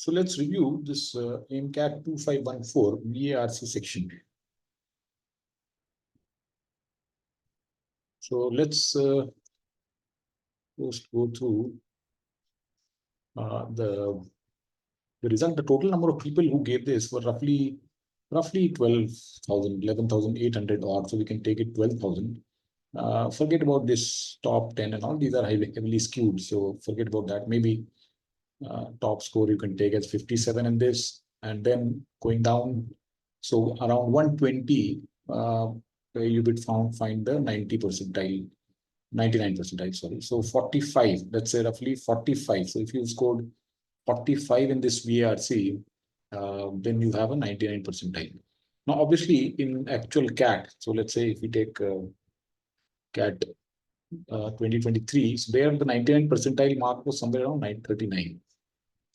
So let's review this AIMCAT 2514 VARC section. So let's first go through the result. The total number of people who gave this were roughly 12,000, 11,800 odd. So we can take it 12,000. Forget about this top 10 and all. These are heavily skewed. So forget about that. Maybe top score you can take as 57 in this, and then going down. So around 120, where you would find the 90 percentile, 99 percentile, sorry. So 45, let's say roughly 45. So if you scored 45 in this VARC, then you have a 99 percentile. Now, obviously, in actual CAT, so let's say if we take CAT 2023, so there the 99 percentile mark was somewhere around 939.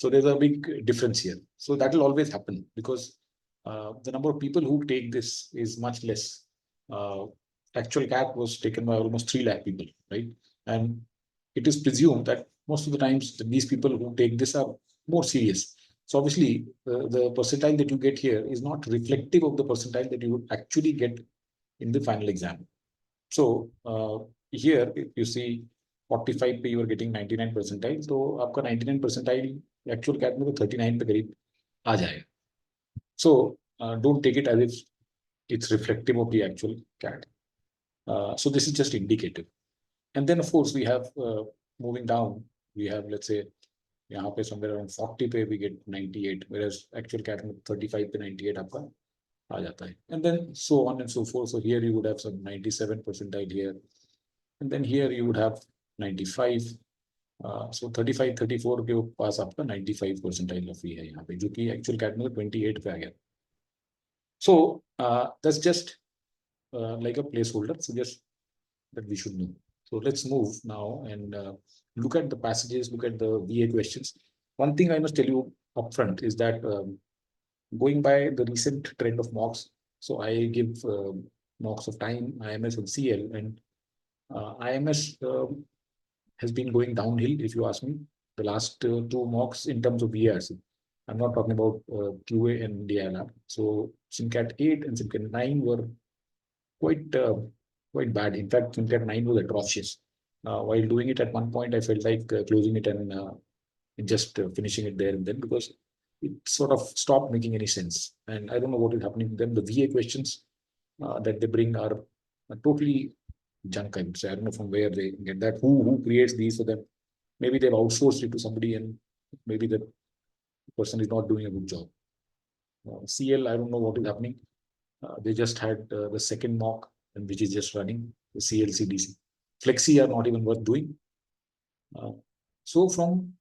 So there's a big difference here. So that will always happen because the number of people who take this is much less. Actual CAT was taken by almost 3 lakh people, right? And it is presumed that most of the times these people who take this are more serious. So obviously, the percentile that you get here is not reflective of the percentile that you would actually get in the final exam. So here, if you see 45 पे you are getting 99 percentile, तो आपका 99 percentile actual CAT में तो 39 पे करीब आ जाएगा. So don't take it as if it's reflective of the actual CAT. So this is just indicative. And then of course we have moving down, we have, let's say यहाँ पे somewhere around 40 पे we get 98, whereas actual CAT में 35 पे 98 आपका आ जाता है. And then so on and so forth. So here you would have some 97 percentile here, and then here you would have 95. So 35, 34 के पास आपका 95 percentile रफी है यहाँ पे, जो कि actual CAT में 28 पे आ गया. So that's just like a placeholder, so just that we should know. So let's move now and look at the passages, look at the VA questions. One thing I must tell you upfront is that going by the recent trend of mocks, so I give mocks of time, IMS and CL, and IMS has been going downhill, if you ask me, the last 2 mocks in terms of VARC. I'm not talking about QA and DILR. So SimCAT 8 and SimCAT 9 were quite bad. In fact, SimCAT 9 was atrocious. While doing it at one point, I felt like closing it and just finishing it there and then, because it sort of stopped making any sense. And I don't know what is happening to them. The VA questions that they bring are totally junk, I would say. I don't know from where they get that. Who creates these for them? Maybe they've outsourced it to somebody, and maybe the person is not doing a good job. CL, I don't know what is happening. They just had the second mock, and which is just running, the CLCDC. Flexi are not even worth doing. So from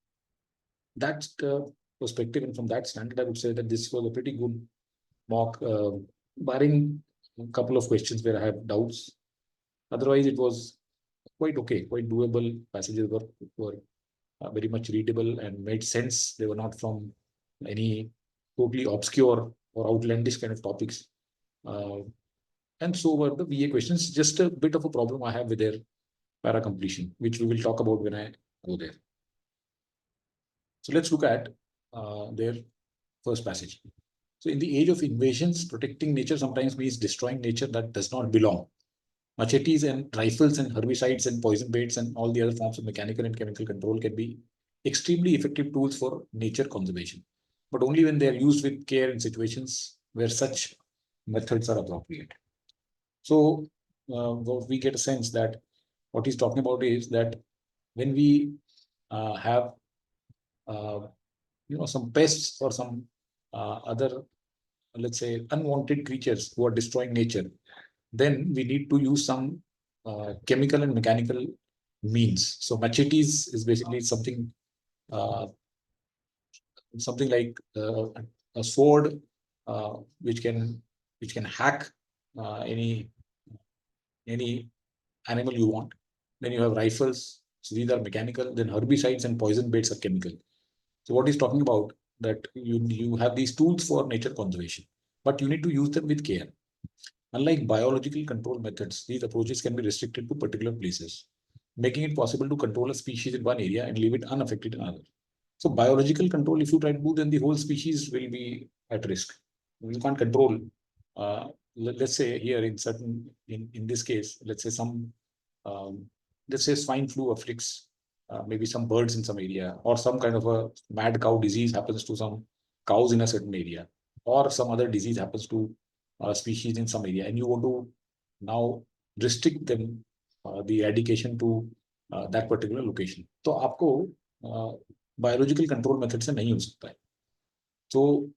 that perspective and from that standard, I would say that this was a pretty good mock, barring a couple of questions where I have doubts. Otherwise, it was quite okay, quite doable. Passages were very much readable and made sense. They were not from any totally obscure or outlandish kind of topics. And so were the VA questions. Just a bit of a problem I have with their para completion, which we will talk about when I go there. So let's look at their first passage. So in the age of invasions, protecting nature sometimes means destroying nature that does not belong. Machetes and rifles and herbicides and poison baits and all the other forms of mechanical and chemical control can be extremely effective tools for nature conservation, but only when they are used with care in situations where such methods are appropriate. So we get a sense that what he's talking about is that when we have some pests or some other, let's say, unwanted creatures who are destroying nature, then we need to use some chemical and mechanical means. So machetes is basically something like a sword which can hack any animal you want. Then you have rifles, so these are mechanical. Then herbicides and poison baits are chemical. So what he's talking about, that you have these tools for nature conservation, but you need to use them with care. Unlike biological control methods, these approaches can be restricted to particular places, making it possible to control a species in one area and leave it unaffected in another. So biological control, if you try to do, then the whole species will be at risk. You can't control. Let's say here in this case, let's say um, let's say swine flu afflicts maybe some birds in some area, or some kind of a mad cow disease happens to some cows in a certain area, or some other disease happens to a species in some area, and you want to now restrict them the eradication to that particular location. तो आपको biological control method से नहीं हो सकता है. So,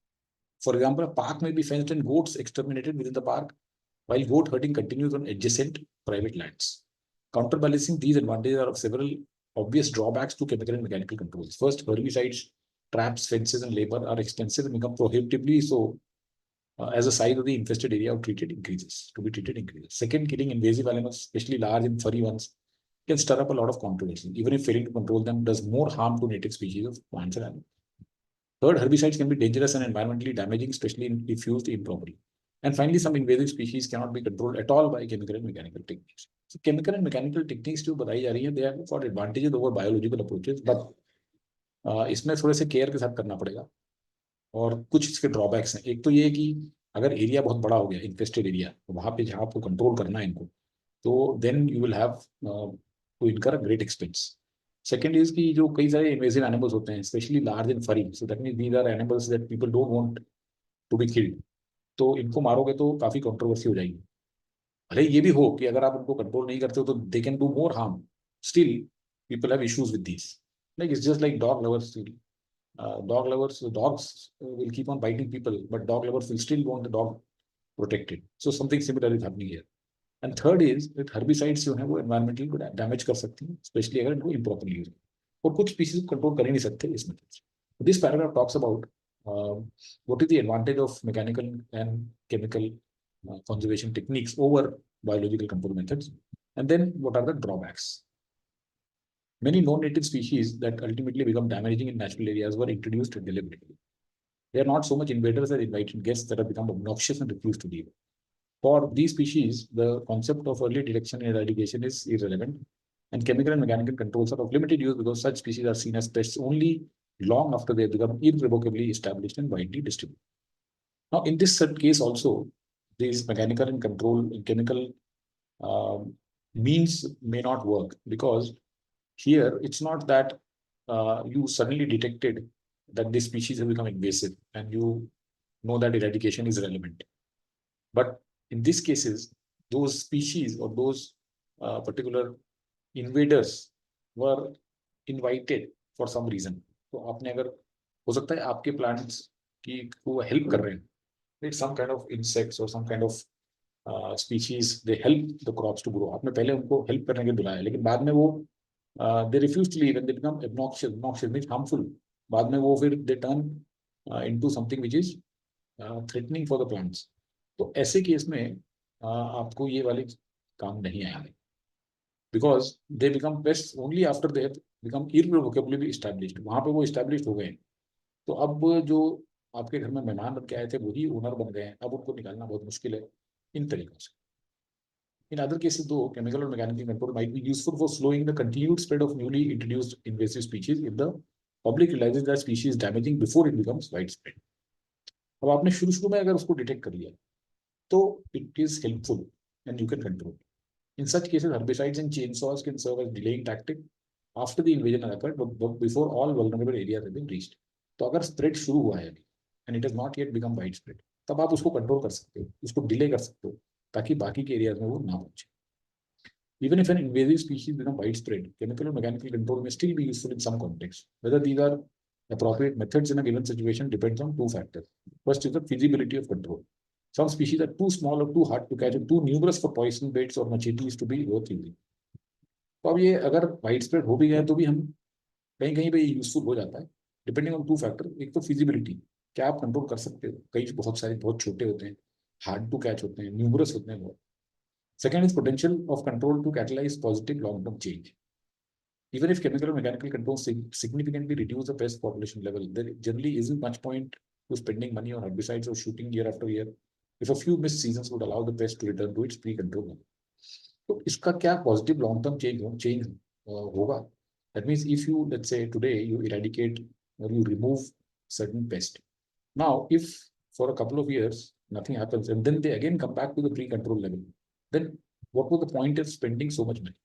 for example, a park may be fenced and goats exterminated within the park, while goat herding continues on adjacent private lands. Counterbalancing these advantages are of several obvious drawbacks to chemical and mechanical controls. First, herbicides, traps, fences, and labor are expensive and become prohibitively so as the size of the infested area of treated increases. To be treated increases. Second, killing invasive animals, especially large and furry ones, can stir up a lot of controversy, even if failing to control them does more harm to native species of plants and animals. Third, herbicides can be dangerous and environmentally damaging, especially if used improperly. And finally, some invasive species cannot be controlled at all by chemical and mechanical techniques. So, chemical and mechanical techniques जो बताई जा रही हैं, they have got advantages over biological approaches, but इसमें थोड़े से care के साथ करना पड़ेगा. और कुछ इसके ड्रॉबैक्स हैं. एक तो ये कि अगर एरिया बहुत बड़ा हो गया, इन्फेस्टेड एरिया, वहां पे जहाँ आपको कंट्रोल करना है इनको, तो then you will have to incur a great expense. Second is कि जो कई सारे इन्वेसिव एनिमल्स होते हैं, specially large and furry, so that means these are animals that people don't want to be killed. तो इनको मारोगे तो काफी कंट्रोवर्सी हो जाएगी. भले ये भी हो कि अगर आप उनको कंट्रोल नहीं करते हो तो they can do more harm, still people have issues with this. Like it's just like dog lovers. Dog lovers, dogs will keep on biting people, but dog lovers will still want the dog protected. So something similar is happening here. And third is that herbicides जो हैं वो environmental damage कर सकती हैं, especially अगर इनको improperly use. और कुछ species को control कर ही नहीं सकते इस method से. This paragraph talks about what is the advantage of mechanical and chemical conservation techniques over biological control methods, and then what are the drawbacks. Many non-native species that ultimately become damaging in natural areas were introduced deliberately. They are not so much invaders as invited guests that have become obnoxious and refuse to leave. For these species, the concept of early detection and eradication is irrelevant, and chemical and mechanical controls are of limited use because such species are seen as pests only long after they have become irrevocably established and widely distributed. Now, in this case also, these mechanical and chemical means may not work, because here, it's not that you suddenly detected that this species has become invasive and you know that eradication is relevant. But in these cases, those species or those particular invaders were invited for some reason. तो आपने अगर हो सकता है आपके plants की को help कर रहे हैं, it's some kind of insects or some kind of species, they help the crops to grow. आपने पहले उनको help करने के लिए बुलाया, लेकिन बाद में वो they refuse to leave and they become obnoxious means harmful. बाद में वो फिर they turn into something which is threatening for the plants. तो ऐसे केस में आपको ये वाले काम नहीं आएंगे, because they become pests only after they have become irrevocably established. वहां पे वो established हो गए. तो अब जो आपके घर में मेहमान बन के आए थे वही ओनर बन गए हैं, अब उनको निकालना बहुत मुश्किल है इन तरीकों से. In other cases, though, chemical or mechanical control might be useful for slowing the continued spread of newly introduced invasive species if the public realizes that species is damaging before it becomes widespread. अब आपने शुरू में अगर उसको detect कर लिया तो it is helpful and you can control. In such cases, herbicides and chainsaws can serve as delaying tactic after the invasion has occurred, but before all vulnerable areas have been reached. तो अगर spread शुरू हुआ है अभी and it has not yet become widespread, तब आप उसको control कर सकते हो, उसको डिले कर सकते हो ताकि बाकी के एरियाज में वो ना पहुंचे. Even if an invasive species become widespread, chemical or mechanical control may still be useful in some contexts. Whether these are appropriate methods in a given situation depends on two factors. First is the feasibility of control. Some species are too small or too hard to catch and too numerous for poison baits or machetes to be worth using. तो अब ये अगर wide spread हो भी गए तो भी हम कहीं कहीं पे यूजफुल हो जाता है, डिपेंडिंग ऑन टू फैक्टर. एक तो फिजिबिलिटी, क्या आप कंट्रोल कर सकते हो. कई बहुत सारे बहुत छोटे होते हैं, हार्ड टू कैच होते हैं, न्यूमरस होते हैं बहुत. Second is potential of control to catalyze positive long-term change. Even if chemical or mechanical control significantly reduce the pest population level, there generally isn't much point to spending money on herbicides or shooting year after year if a few missed seasons would allow the pest to return to its pre-control level. So, इसका क्या positive long-term change होगा? That means if you, let's say today you eradicate or you remove certain pest. Now, if for a couple of years nothing happens and then they again come back to the pre-control level, then what was the point of spending so much money?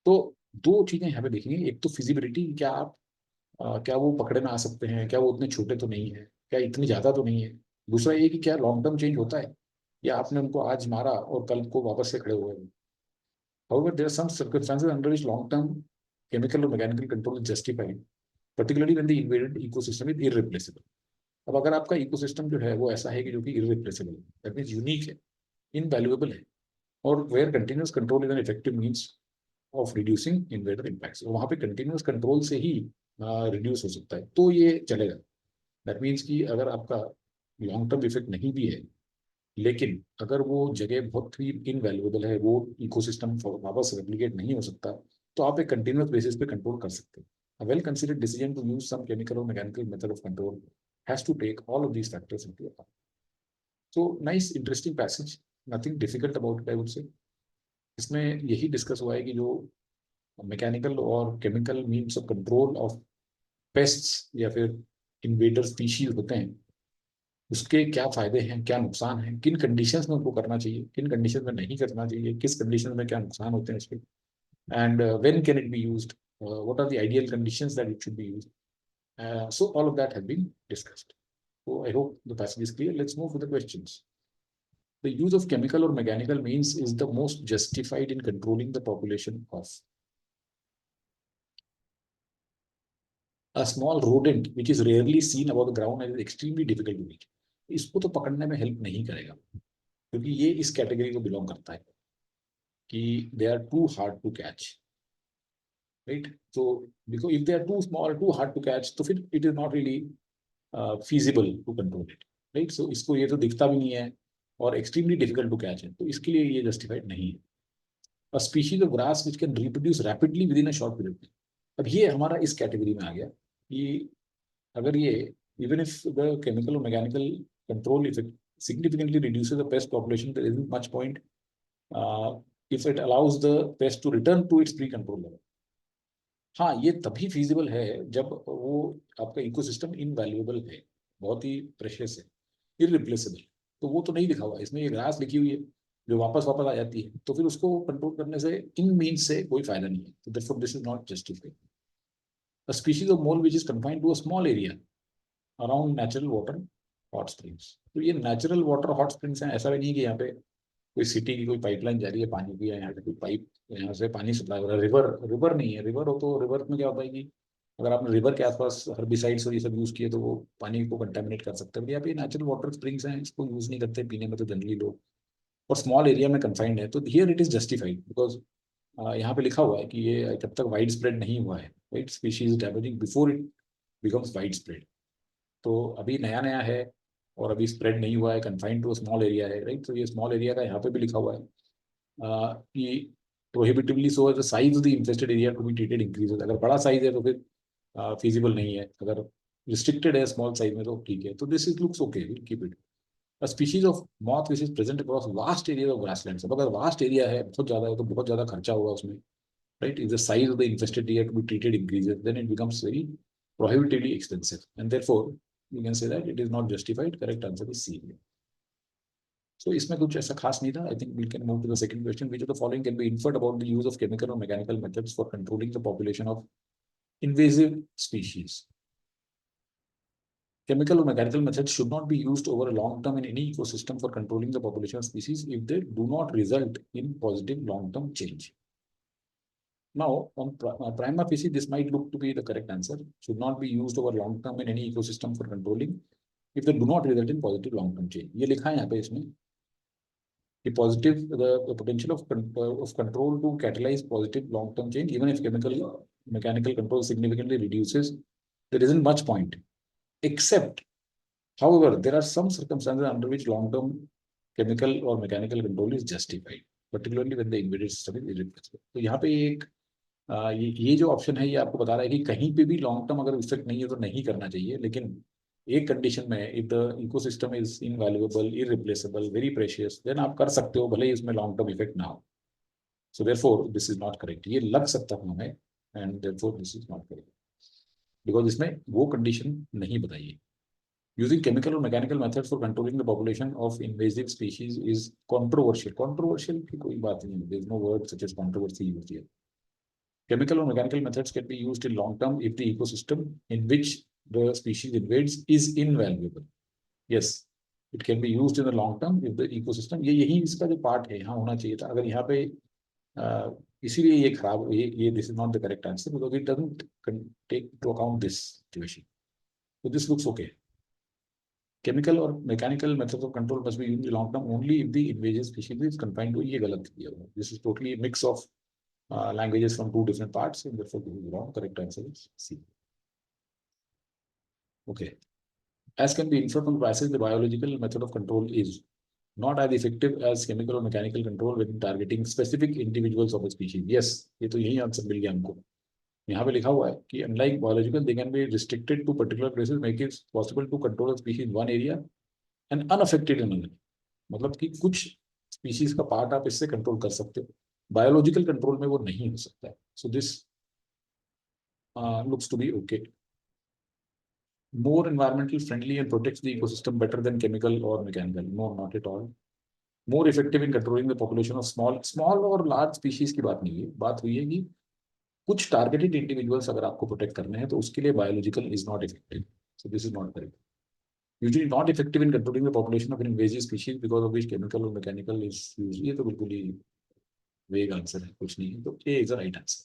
तो दो चीजें यहाँ पे देखेंगे, एक तो feasibility, क्या आप क्या वो पकड़े में आ सकते हैं, क्या वो उतने छोटे तो नहीं है, क्या इतनी ज्यादा तो नहीं है। दूसरा ये कि क्या लॉन्ग टर्म चेंज होता है या आपने उनको आज मारा और कल को वापस से खड़े हुए हैं। However, there are some circumstances under which long-term chemical or mechanical control is justified, particularly when the invaded ecosystem is irreplaceable. अब अगर आपका इकोसिस्टम जो है वो ऐसा है कि जो कि इररिप्लेसेबल है, दैट मींस यूनिक है, इनवैल्यूएबल है, और where continuous control is an effective means of reducing invader impacts, वहां पे कंटिन्यूअस कंट्रोल से ही रिड्यूस हो सकता है, तो ये चलेगा। दैट मीन्स कि अगर आपका लॉन्ग टर्म इफेक्ट नहीं भी है, लेकिन अगर वो जगह बहुत ही इनवैल्यूएबल है, वो इकोसिस्टम वापस रेप्लिकेट नहीं हो सकता, तो आप एक कंटिन्यूअस बेसिस पे कंट्रोल कर सकते हैं। A well-considered decision to use some chemical or mechanical method of control has to take all of these factors into account. So nice, interesting passage. Nothing difficult about it, I would say. इसमें यही discuss हुआ है कि जो mechanical और chemical means of control of pests या फिर invader species होते हैं, उसके क्या फायदे हैं, क्या नुकसान हैं, किन कंडीशंस में उनको करना चाहिए, किन कंडीशंस में नहीं करना चाहिए, किस कंडीशन में क्या नुकसान होते हैं उसके, and when can it be used, what are the ideal conditions that it should be used. So all of that has been discussed. So I hope the passage is clear. Let's move to the questions. The use of chemical or mechanical means is the most justified in controlling the population of a small rodent which is rarely seen above the ground and is extremely difficult to reach. इसको तो पकड़ने में help नहीं करेगा, क्योंकि ये इस category को बिलोंग करता है कि they are too hard to catch, right? तो because if they are too small, too hard to catch, तो फिर it is not really feasible to control it, right? So इसको ये तो दिखता भी नहीं है और extremely difficult to catch है, तो इसके लिए ये justified नहीं है. A species of grass which can reproduce rapidly within a short period. अब ये हमारा इस कैटेगरी में आ गया कि अगर ये even if the chemical or mechanical control if it significantly reduces the pest population, there isn't much point if it allows the pest to return to its pre-control level. हाँ, ये तभी फीजिबल है जब वो आपका इकोसिस्टम इनवैल्यूएबल है, बहुत ही precious है, इररिप्लेसेबल, तो वो तो नहीं लिखा हुआ, इसमें ये ग्रास लिखी हुई है जो वापस वापस आ जाती है, तो फिर उसको कंट्रोल करने से इन मीन्स से कोई फायदा नहीं है, तो therefore this is not justified. A species of mole which is confined to a small area around natural water hot springs. तो ये नेचुरल वाटर हॉट स्प्रिंग्स हैं, ऐसा भी नहीं कि यहाँ पे कोई सिटी की कोई पाइपलाइन जा रही है पानी की, यहाँ पे कोई पाइप यहाँ से पानी सप्लाई हो रहा है. रिवर रिवर नहीं है. रिवर हो तो रिवर में क्या होता है कि अगर आपने रिवर के आसपास हर्बिसाइड्स और ये सब यूज किए तो वो पानी को कंटेमिनेट कर सकते हैं. यहाँ पे नेचुरल वाटर स्प्रिंग्स हैं, इसको यूज नहीं करते पीने में तो जनरली लोग, और स्मॉल एरिया में कंफाइंड है, तो here it is justified because यहाँ पे लिखा हुआ है कि ये जब तक वाइड स्प्रेड नहीं हुआ है, right, species damaging before it becomes wide spread. तो अभी नया नया है और अभी स्प्रेड नहीं हुआ है, कन्फाइंड टू स्मॉल एरिया है, राइट. तो ये स्मॉल एरिया का यहाँ पे भी लिखा हुआ है कि prohibitively so the size of the infested area to be treated increases. अगर बड़ा साइज है तो फिर feasible नहीं है, अगर रिस्ट्रिक्टेड है स्मॉल साइज में तो ठीक है. तो this is looks okay, will keep it. A species of moth which is present across vast areas of grasslands. अब अगर वास्ट एरिया है, बहुत ज्यादा है, तो बहुत ज्यादा खर्चा होगा उसमें, right? If the size of the infested area to be treated increases, then it becomes very prohibitively expensive, and therefore you can say that it is not justified. Correct answer is C. So इसमें कुछ ऐसा खास नहीं था. I think we can move to the second question. Which of the following can be inferred about the use of chemical or mechanical methods for controlling the population of invasive species? Chemical or mechanical methods should not be used over a long term in any ecosystem for controlling the population of species if they do not result in positive long-term change. Now, on prima facie, this might look to be the correct answer. Should not be used over long term in any ecosystem for controlling if they do not result in positive long-term change. ये लिखा है यहाँ पे इसमें कि positive the potential of control to catalyze positive long-term change even if chemical mechanical control significantly reduces, there isn't much point. Except, however, there are some circumstances under which long-term chemical or mechanical control is justified, particularly when the invaded system is irreplaceable. तो यहाँ पे एक ये जो option है ये आपको बता रहा है कि कहीं पे भी लॉन्ग टर्म अगर इफेक्ट नहीं है तो नहीं करना चाहिए, लेकिन एक कंडीशन में, if the ecosystem is invaluable, irreplaceable, very precious, then आप कर सकते हो भले ही उसमें लॉन्ग टर्म इफेक्ट ना हो. So therefore this is not correct. ये लग सकता है हमें, and therefore this is not correct. Because इसमें वो कंडीशन नहीं बताई है. Using chemical or mechanical methods for controlling the population of invasive species is controversial. Controversial की कोई बात नहीं है. There is no word such as controversy used here. Chemical or mechanical methods can be used in long term if the ecosystem in which the species invades is invaluable. Yes, it can be used in the long term if the ecosystem. ये यही इसका जो part है यहाँ होना चाहिए था. अगर यहाँ पे इसीलिए ये खराब ये this is not the correct answer because it doesn't take into account this situation. So this looks okay. Chemical or mechanical methods of control must be used in the long term only if the invasive species is confined to ये गलत दिया हुआ. This is totally a mix of languages from two different parts, and therefore this is wrong. Correct answer is C. Okay. As can be inferred from the passage, the biological method of control is not as effective as chemical or mechanical control when targeting specific individuals of a species. Yes, ये तो यही answer मिल गया हमको. यहाँ पे लिखा हुआ है कि unlike biological, they can be restricted to particular places, make it possible to control a species in one area and unaffected in another. मतलब कि कुछ स्पीशीज का पार्ट आप इससे कंट्रोल कर सकते हो, बायोलॉजिकल कंट्रोल में वो नहीं हो सकता है. So this looks to be okay. More environmental friendly and protects the ecosystem better than chemical or mechanical. No, not at all. More effective in controlling the population of small और large species की बात नहीं है. बात हुई है कि कुछ टारगेटेड इंडिविजुअल्स अगर आपको प्रोटेक्ट करने हैं तो उसके लिए biological is not effective. So this is not correct. Usually not effective in controlling the population of an invasive species because of which chemical or mechanical is used. ये तो बिल्कुल ही वेग आंसर है, कुछ नहीं है. तो A is the right answer.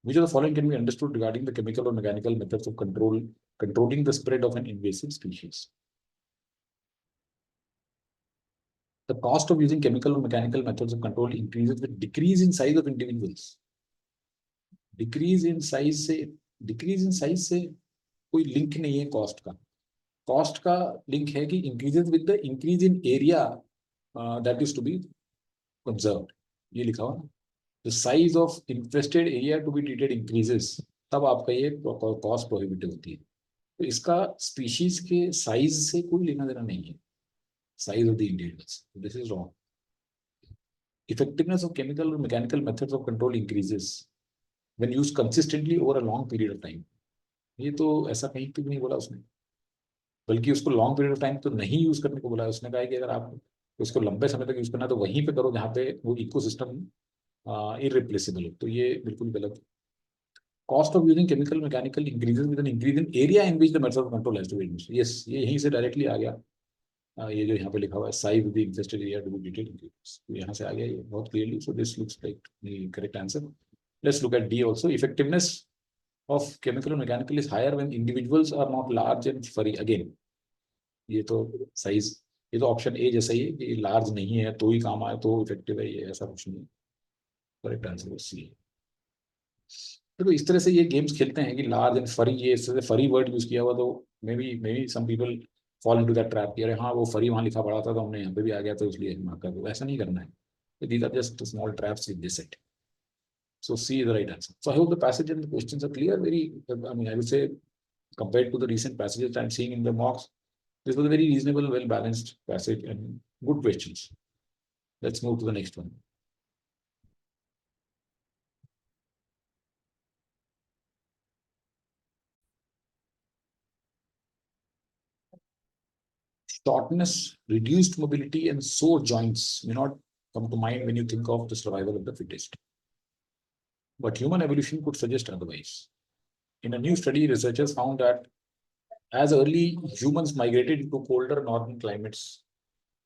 Which of the following can be understood regarding the chemical or mechanical methods of controlling the spread of an invasive species? The cost of using chemical or mechanical methods of control increases with decrease in size of individuals. Decrease in size से कोई link नहीं है cost का. Cost का link है कि increases with the increase in area that is to be conserved. ये लिखा हुआ ना, the size of infested area to be treated increases, तब आपका ये कॉस्ट प्रोहिबिटिव होती है. तो इसका स्पीशीज के साइज से कोई लेना देना नहीं है, size of the individuals. This is wrong. Effectiveness of chemical or mechanical methods of control increases when used consistently over a long period of time. ये तो ऐसा कहीं पे भी नहीं बोला उसने, बल्कि उसको लॉन्ग पीरियड ऑफ टाइम तो नहीं यूज करने को बोला है. उसने कहा है कि अगर आप उसको लंबे समय तक यूज करना है तो वहीं पे करो जहाँ पे वो इकोसिस्टम इररिप्लेसेबल हो. तो ये बिल्कुल गलत. Cost of using chemical mechanical increases with an increase in area in which the method of control has to be used. Yes, ये यहीं से डायरेक्टली आ गया. ये जो यहाँ पे लिखा हुआ है size of the infested area to be treated, तो यहाँ से आ गया ये बहुत clearly. So this looks like the correct answer. Let's look at D also. Effectiveness of chemical and mechanical is higher when individuals are not large and furry. Again, ये तो size, ये तो ऑप्शन ए जैसा ही है कि large नहीं है तो ही काम आए तो इफेक्टिव है, ये ऐसा कुछ नहीं. Correct answer C. तो इस तरह से ये गेम्स खेलते हैं कि लार्ज एंड फरी, ये इस तरह से फरी वर्ड यूज किया हुआ, तो maybe some people fall into that trap कि अरे हाँ वो फरी वहां लिखा पड़ा था तो हमने यहाँ पे भी आ गया तो इसलिए मार्क कर दो. ऐसा नहीं करना है. These are just small traps with this set. So C is the right answer. So I hope the passage and the questions are clear. Very, I mean, I would say compared to the recent passages I'm seeing in the mocks, this was a very reasonable, well-balanced passage and good questions. Let's move to the next one. Shortness, reduced mobility, and sore joints may not come to mind when you think of the survival of the fittest. But human evolution could suggest otherwise. In a new study, researchers found that as early humans migrated into colder northern climates,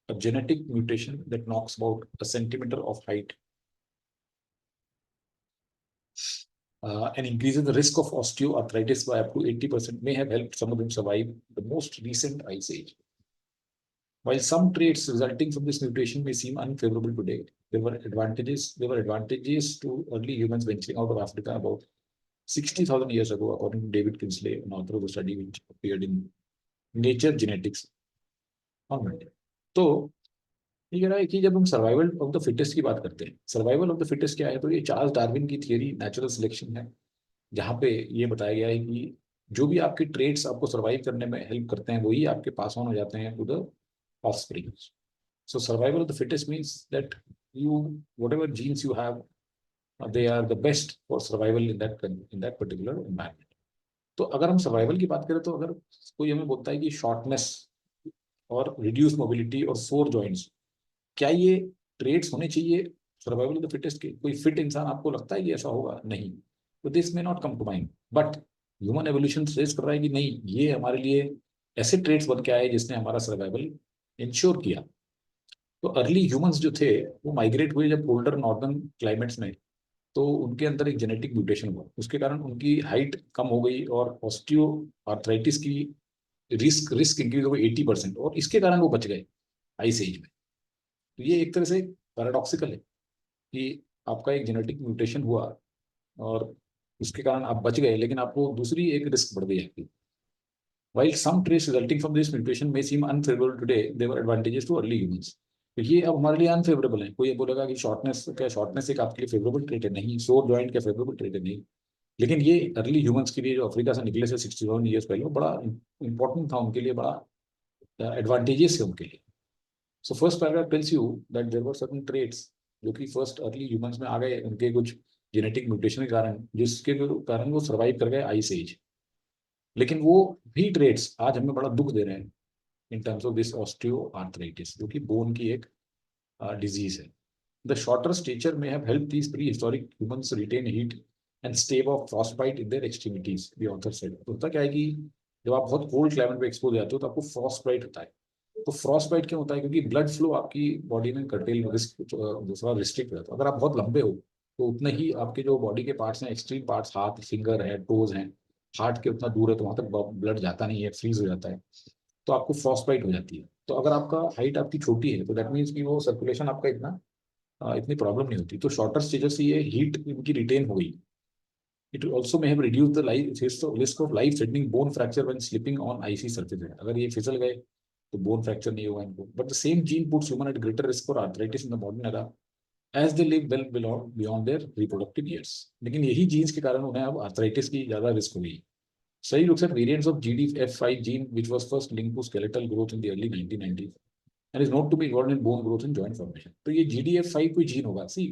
a genetic mutation that knocks about a centimeter of height and increases the risk of osteoarthritis by up to 80% may have helped some of them survive the most recent ice age. While some traits resulting from this mutation may seem unfavorable today, there were advantages to early humans venturing out of Africa about 60,000 years ago, according to David Kinsley, an author of the study which appeared in Nature Genetics on Monday. तो ये कह रहा है कि जब हम survival of the fittest की बात करते हैं, सर्वाइवल ऑफ द फिटेस्ट क्या है, तो ये चार्ल्स डार्विन की थियरी नेचुरल सिलेक्शन है, जहाँ पे ये बताया गया है कि जो भी आपके ट्रेड्स आपको सर्वाइव करने में हेल्प करते हैं वही आपके पास ऑन हो जाते हैं to the offspring. So survival of the fittest means that you, whatever genes you have, they are the best for survival in that particular environment. तो अगर हम सर्वाइवल की बात करें तो अगर कोई हमें बोलता है कि शॉर्टनेस और रिड्यूस मोबिलिटी और सोर जॉइंट्स, क्या ये ट्रेड्स होने चाहिए सर्वाइवल ऑफ द फिटेस्ट के? कोई फिट इंसान आपको लगता है कि ऐसा होगा? नहीं। तो this may not come to mind, but human evolution suggest कर रहा है कि नहीं, ये हमारे लिए ऐसे ट्रेड्स बन के आए जिसने हमारा सर्वाइवल इंश्योर किया। तो अर्ली ह्यूमंस जो थे वो माइग्रेट हुए जब कोल्डर नॉर्दर्न क्लाइमेट्स में, तो उनके अंदर एक जेनेटिक म्यूटेशन हुआ, उसके कारण उनकी हाइट कम हो गई और ऑस्टियो आर्थराइटिस की रिस्क रिस्क इंक्रीज हो गई 80%, और इसके कारण वो बच गए आइस एज में। तो ये एक तरह से पैराडॉक्सिकल है कि आपका एक जेनेटिक म्यूटेशन हुआ और उसके कारण आप बच गए, लेकिन आपको दूसरी एक रिस्क बढ़ गई आपकी। While some traits resulting from this mutation may seem unfavorable today, they were advantageous to early humans. तो ये अब हमारे लिए अनफेवरेबल है। कोई ये बोलेगा कि शॉर्टनेस, क्या शॉर्टनेस एक आपके लिए फेवरेबल ट्रेट है? नहीं। सोर जॉइंट क्या फेवरेबल ट्रेट है? नहीं। लेकिन ये अर्ली ह्यूमंस के लिए जो अफ्रीका से निकले थे 61 ईयर्स पहले, वो बड़ा इंपॉर्टेंट था उनके लिए, बड़ा एडवांटेजेस है उनके लिए। So first paragraph tells you that there were certain traits जो कि फर्स्ट अर्ली ह्यूमंस में आ गए, उनके कुछ जेनेटिक म्यूटेशन के कारण, जिसके कारण वो सर्वाइव कर गए आइस एज। लेकिन वो भी ट्रेट्स आज हमें बड़ा दुख दे रहे हैं in terms of this osteoarthritis, जो कि बोन की एक डिजीज है। The shorter stature may have help these prehistoric humans retain heat and stave off frostbite in their extremities, the author said. तो होता क्या है कि जब आप बहुत कोल्ड क्लाइमेट पे एक्सपोज हो जाते हो तो आपको फ्रॉस्टबाइट होता है। तो फ्रॉस्टबाइट क्यों होता है? क्योंकि ब्लड फ्लो आपकी बॉडी में कर्टेल रिस्क दूसरा रिस्ट्रिक्ट हो जाता है। अगर आप बहुत लंबे हो तो उतने ही आपके जो बॉडी के पार्ट्स हैं, एक्सट्रीम पार्ट्स, हाथ, फिंगर है, टोज हैं, हार्ट के उतना दूर है तो वहां तक ब्लड जाता नहीं है, फ्रीज हो जाता है, तो आपको फ्रॉस्टबाइट हो जाती है। तो अगर आपका हाइट आपकी छोटी है तो दैट मीन्स कि वो सर्कुलेशन आपका इतनी प्रॉब्लम नहीं होती। तो शॉर्टर स्टेजर से ये हीट इनकी रिटेन हो गई। It also may have reduce the risk of life threatening bone fracture when slipping on icy surface. अगर ये फिसल गए तो बोन फ्रैक्चर नहीं होगा इनको। But the same gene puts human at greater risk for arthritis in the modern era as they live well beyond their reproductive years. लेकिन यही जीन्स के कारण उन्हें अब आर्थराइटिस की ज्यादा रिस्क हो गई। So he looks at variants of GDF5 gene, which was first linked to skeletal growth in the early 1990s and is known to be involved in bone growth and joint formation. तो ये GDF5 कोई gene होगा? सी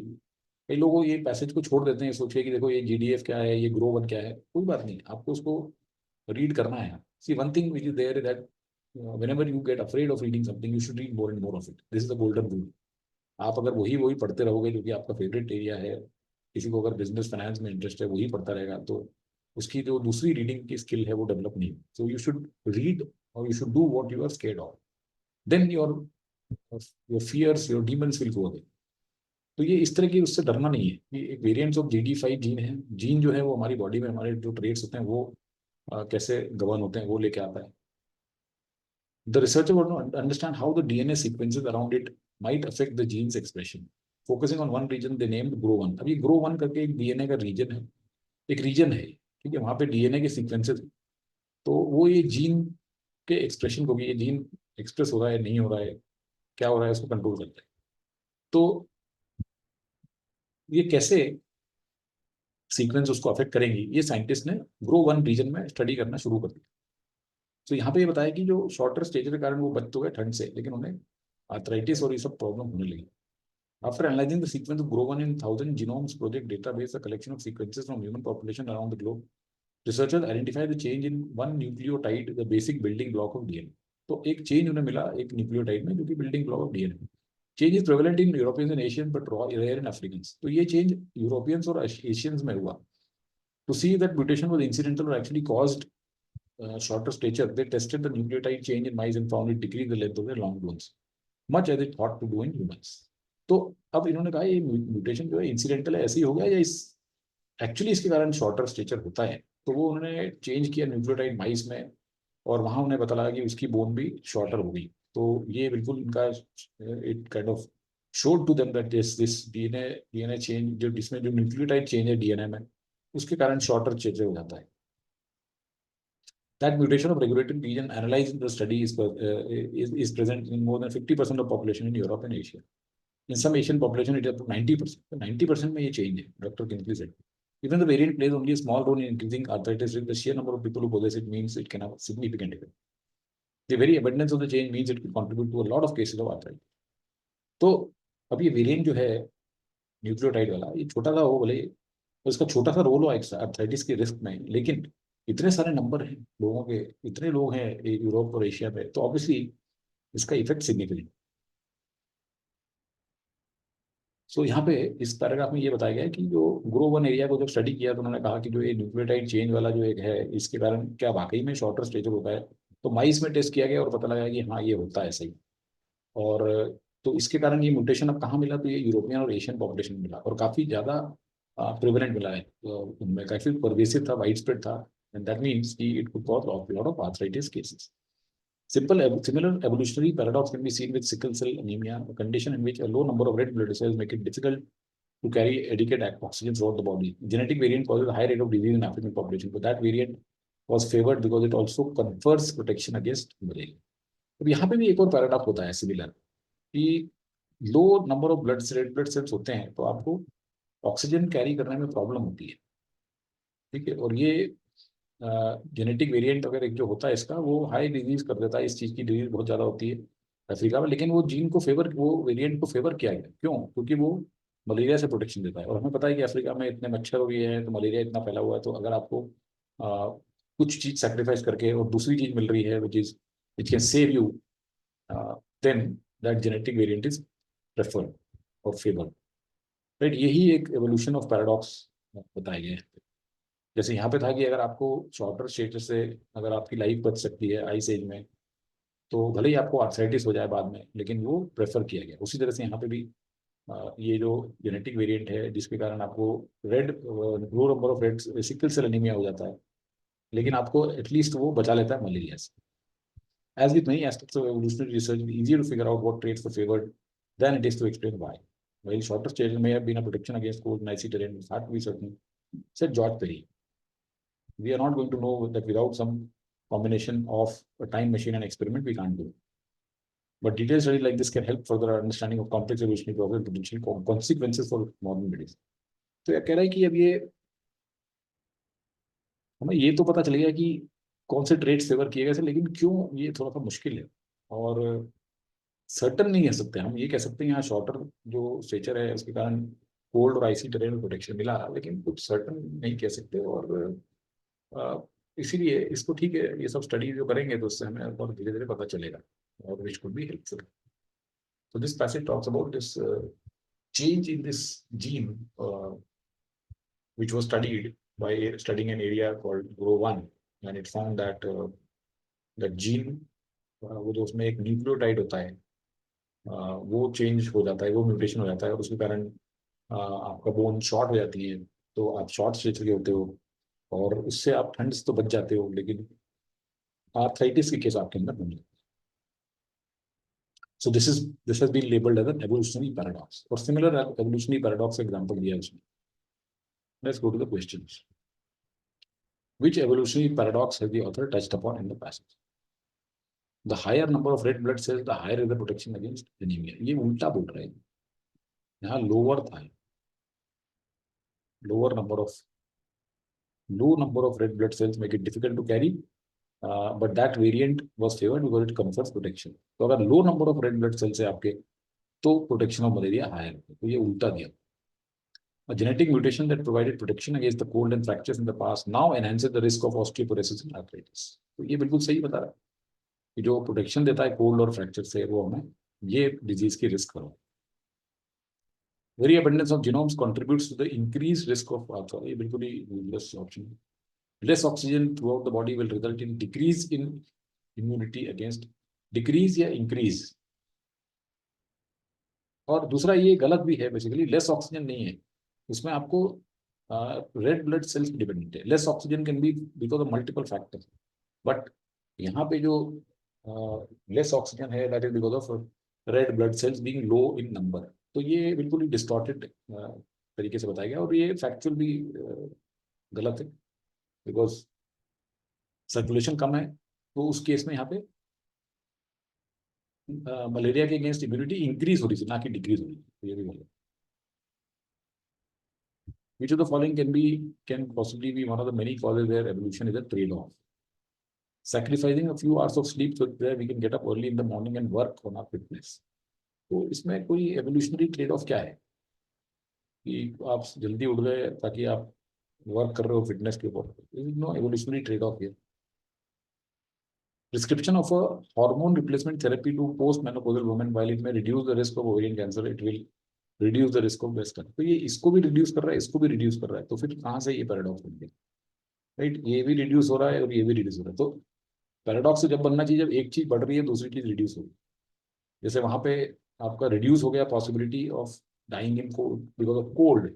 कई लोग ये passage को छोड़ देते हैं सोच के कि देखो ये GDF क्या है, ये ग्रो वन क्या है। कोई बात नहीं, आपको उसको रीड करना है। See one thing which is there that whenever you get afraid of reading something, you should read more and more of it. This is the golden rule. आप अगर वही वही पढ़ते रहोगे जो कि आपका फेवरेट एरिया है, किसी को अगर बिजनेस फाइनेंस में इंटरेस्ट है वही पढ़ता रहेगा, तो उसकी जो दूसरी रीडिंग की स्किल है वो डेवलप नहीं। सो यू शुड रीड और you should do what you are scared of, then your fears, your demons will go away. तो ये इस तरह की, उससे डरना नहीं है। ये एक वेरिएंट्स ऑफ GD5 जीन है। जीन जो है वो हमारी बॉडी में हमारे जो ट्रेट्स होते हैं वो कैसे गवर्न होते हैं वो लेके आता है। The researcher want to understand how the DNA sequences around it might affect the gene's expression. Focusing on one region, they named GRO1. अब ये GRO1 करके एक DNA का रीजन है, एक रीजन है, ठीक है, वहां पे DNA के सीक्वेंसेस। तो वो ये जीन के एक्सप्रेशन को भी, ये जीन एक्सप्रेस हो रहा है नहीं हो रहा है, क्या हो रहा है, उसको कंट्रोल करता है। तो ये कैसे सीक्वेंस उसको अफेक्ट करेंगी, ये साइंटिस्ट ने GRO1 रीजन में स्टडी करना शुरू कर दिया। तो यहाँ पे ये बताया कि जो शॉर्टर स्टेज के कारण वो बच तो गए ठंड से, लेकिन उन्हें आर्थराइटिस और ये सब प्रॉब्लम होने लगी। After analyzing the sequence of GRO1 in 1000 Genomes Project database, a collection of sequences from human population around the globe, researchers identified the change in one nucleotide, the basic building block of DNA. तो एक change उन्हें मिला एक nucleotide में जो कि building block of DNA. Change is prevalent in Europeans and Asians but rare in Africans. तो ये चेंज यूरोपियंस और एशियंस में हुआ। To see that mutation was incidental or actually caused shorter stature, they tested the nucleotide change in mice and found it decreased the length of their long bones, much as it thought to do in humans. तो अब इन्होंने कहा ये mutation जो है incidental है, ऐसे ही हो गया, या इस एक्चुअली इसके कारण शॉर्टर स्टेचर होता है। तो वो उन्होंने चेंज किया न्यूक्लियोटाइड माइस में, और वहां उन्हें पता लगा कि उसकी बोन भी शॉर्टर हो गई। तो ये बिल्कुल इनका it kind of showed to them that this DNA change, जो जिसमें जो न्यूक्लियोटाइड चेंज है डीएनए में, उसके कारण शॉर्टर स्टेचर हो जाता है। That mutation of regulatory region analyzed in the study is present in more than 50% of population in Europe and Asia. In some Asian population, it is up to 90%. 90% में ये change है, Dr. Kinsley said. Even the variant plays only a small role in increasing arthritis risk. The sheer number of people who possess it means it can have significant effect. The very abundance of the change means it can contribute to a lot of cases of arthritis. तो अब ये variant जो है nucleotide वाला, ये छोटा सा हो भले, तो इसका छोटा सा रोल हो आर्थराइटिस के रिस्क में, लेकिन इतने सारे नंबर हैं लोगों के, इतने लोग हैं यूरोप और एशिया में, तो ऑब्वियसली इसका इफेक्ट सिग्निफिकेंट। सो यहाँ पे इस पैराग्राफ में ये बताया गया है कि जो ग्रो वन एरिया को जब स्टडी किया तो उन्होंने कहा कि जो ये न्यूक्लियोटाइड चेंज वाला जो एक है, इसके कारण क्या वाकई में शॉर्टर स्टेचर होता है। तो माइस में टेस्ट किया गया और पता लगा कि हाँ ये होता है सही। और तो इसके कारण ये म्यूटेशन अब कहाँ मिला, तो ये यूरोपियन और एशियन पॉपुलेशन में मिला और काफी ज्यादा प्रिवेलेंट मिला है, तो उनमें काफी परवेसिव था, वाइड स्प्रेड था, एंड दैट मीन्स कि it could cause lot of arthritis cases. Similar evolutionary paradox can be seen with sickle cell anemia, a condition in which a low number of red blood cells make it difficult to carry adequate oxygen throughout the body. Genetic variant causes a high rate of disease in African population, but that variant was favored because it also confers protection against malaria. तो यहाँ पे भी एक और paradox होता है similar, कि low number of red blood cells होते हैं तो आपको ऑक्सीजन कैरी करने में प्रॉब्लम होती है। ठीक है, और ये जेनेटिक वेरिएंट अगर एक जो होता है इसका, वो हाई डिजीज कर देता है, इस चीज़ की डिजीज बहुत ज़्यादा होती है अफ्रीका में, लेकिन वो जीन को फेवर, वो वेरिएंट को फेवर किया गया, क्यों? क्योंकि वो मलेरिया से प्रोटेक्शन देता है, और हमें पता है कि अफ्रीका में इतने मच्छर हो गए हैं, तो मलेरिया इतना फैला हुआ है, तो अगर आपको कुछ चीज़ सेक्रीफाइस करके और दूसरी चीज़ मिल रही है which can save you, then that genetic variant is preferred और फेवर्ड। राइट, यही एक एवोल्यूशन ऑफ पैराडॉक्स बताया गया है। जैसे यहाँ पे था कि अगर आपको शॉर्टर स्टेटस से अगर आपकी लाइफ बच सकती है आइस एज में, तो भले ही आपको आर्थराइटिस हो जाए बाद में, लेकिन वो प्रेफर किया गया। उसी तरह से यहाँ पे भी ये जो जेनेटिक वेरिएंट है जिसके कारण आपको red low number of red sickle cell anaemia हो जाता है, लेकिन आपको एटलीस्ट वो बचा लेता है मलेरिया से। As with many aspects of evolutionary research, it's easier to figure out what traits were favored than it is to explain why. While shorter stages may have been a protection against cold and icy terrain, it's hard to be certain, said George Perry. We are not going to know that without some combination of a time machine and experiment, we can't do it. But detailed study like this can help further our understanding of complex evolutionary process and potential consequences for modern medicine. तो यह कह रहा है कि अब ये हमें ये तो पता चल गया कि कौन से ट्रेड्स फेवर किए गए थे, लेकिन क्यों ये थोड़ा सा मुश्किल है, और सर्टन नहीं कह सकते। हम ये कह सकते हैं यहाँ शॉर्टर जो स्ट्रेचर है उसके कारण कोल्ड और आईसी टेरेन में प्रोटेक्शन मिला, लेकिन कुछ सर्टन नहीं कह सकते, और इसीलिए इसको ठीक है, ये सब स्टडी जो करेंगे तो उससे हमें और धीरे धीरे पता चलेगा, और which could be helpful. So this passage talks about this change in this gene, which was studied by studying an area called GRO1, and it found that that gene, वो जो उसमें एक न्यूक्लियोटाइड होता है, वो चेंज हो जाता है, वो म्यूटेशन हो जाता है, और उसके कारण आपका बोन शॉर्ट हो जाती है, तो आप शॉर्ट स्ट्रेचर के होते हो, और उससे आप ठंड से तो बच जाते हो, लेकिन आर्थराइटिस के केस आपके अंदर बन जाते हैं। So this has been labeled as an evolutionary paradox, or similar evolutionary paradox example दिया उसमें। Let's go to the questions. Which evolutionary paradox has the author touched upon in the passage? The higher number of red blood cells, the higher is the protection against anemia. ये उल्टा बोल रहे हैं, यहाँ lower था, lower number of low number of red blood cells make it difficult to carry, but that variant was favored because it confers protection. तो अगर low number of red blood cells है आपके, तो प्रोटेक्शन ऑफ मलेरिया हायर है, तो ये उल्टा दिया। A genetic mutation that provided protection against the cold and fractures in the past now enhances the risk of osteoporosis and arthritis. तो ये बिल्कुल सही बता रहा है कि जो प्रोटेक्शन देता है कोल्ड और फ्रैक्चर से, वो हमें ये डिजीज की रिस्क करो। Very abundance of genomes contributes to the increased risk of arthritis. ये बिल्कुल ही useless option. Less oxygen throughout the body will result in decrease in immunity against, decrease या increase, और दूसरा ये गलत भी है, बेसिकली लेस ऑक्सीजन नहीं है उसमें, आपको रेड ब्लड सेल्स डिपेंडेंट है। Less oxygen can be because of multiple factors, but यहाँ पे जो लेस ऑक्सीजन है that is because of red blood sales being low in number. तो ये बिल्कुल ही डिस्टॉर्टेड तरीके से बताया गया, और ये फैक्चुअल भी गलत है, बिकॉज सर्कुलेशन कम है, तो उस केस में यहाँ पे मलेरिया के अगेंस्ट इम्यूनिटी इंक्रीज हो रही थी, ना कि डिक्रीज हो रही थी, तो ये भी गलत। Which of the following can possibly be one of the many causes where evolution is a trade-off? Sacrificing a few hours of sleep so that we can get up early in the morning and work on our fitness. तो इसमें कोई evolutionary trade-off क्या है? कि आप जल्दी उठ गए ताकि आप वर्क कर रहे हो फिटनेस के ऊपर, no evolutionary trade off here. Prescription of a hormone replacement therapy to post-menopausal women, while it may reduce the risk of ovarian cancer, it will reduce the risk of breast cancer. तो ये इसको भी reduce कर रहा है, इसको भी reduce कर रहा है, तो फिर कहाँ से ये पैराडॉक्स बन गया? राइट, ये भी रिड्यूस हो रहा है और ये भी रिड्यूस हो रहा है. तो पैराडॉक्स जब बनना चाहिए, जब एक चीज बढ़ रही है दूसरी चीज रिड्यूस हो रही है. जैसे वहां पे आपका रिड्यूस हो गया possibility of dying in cold because of cold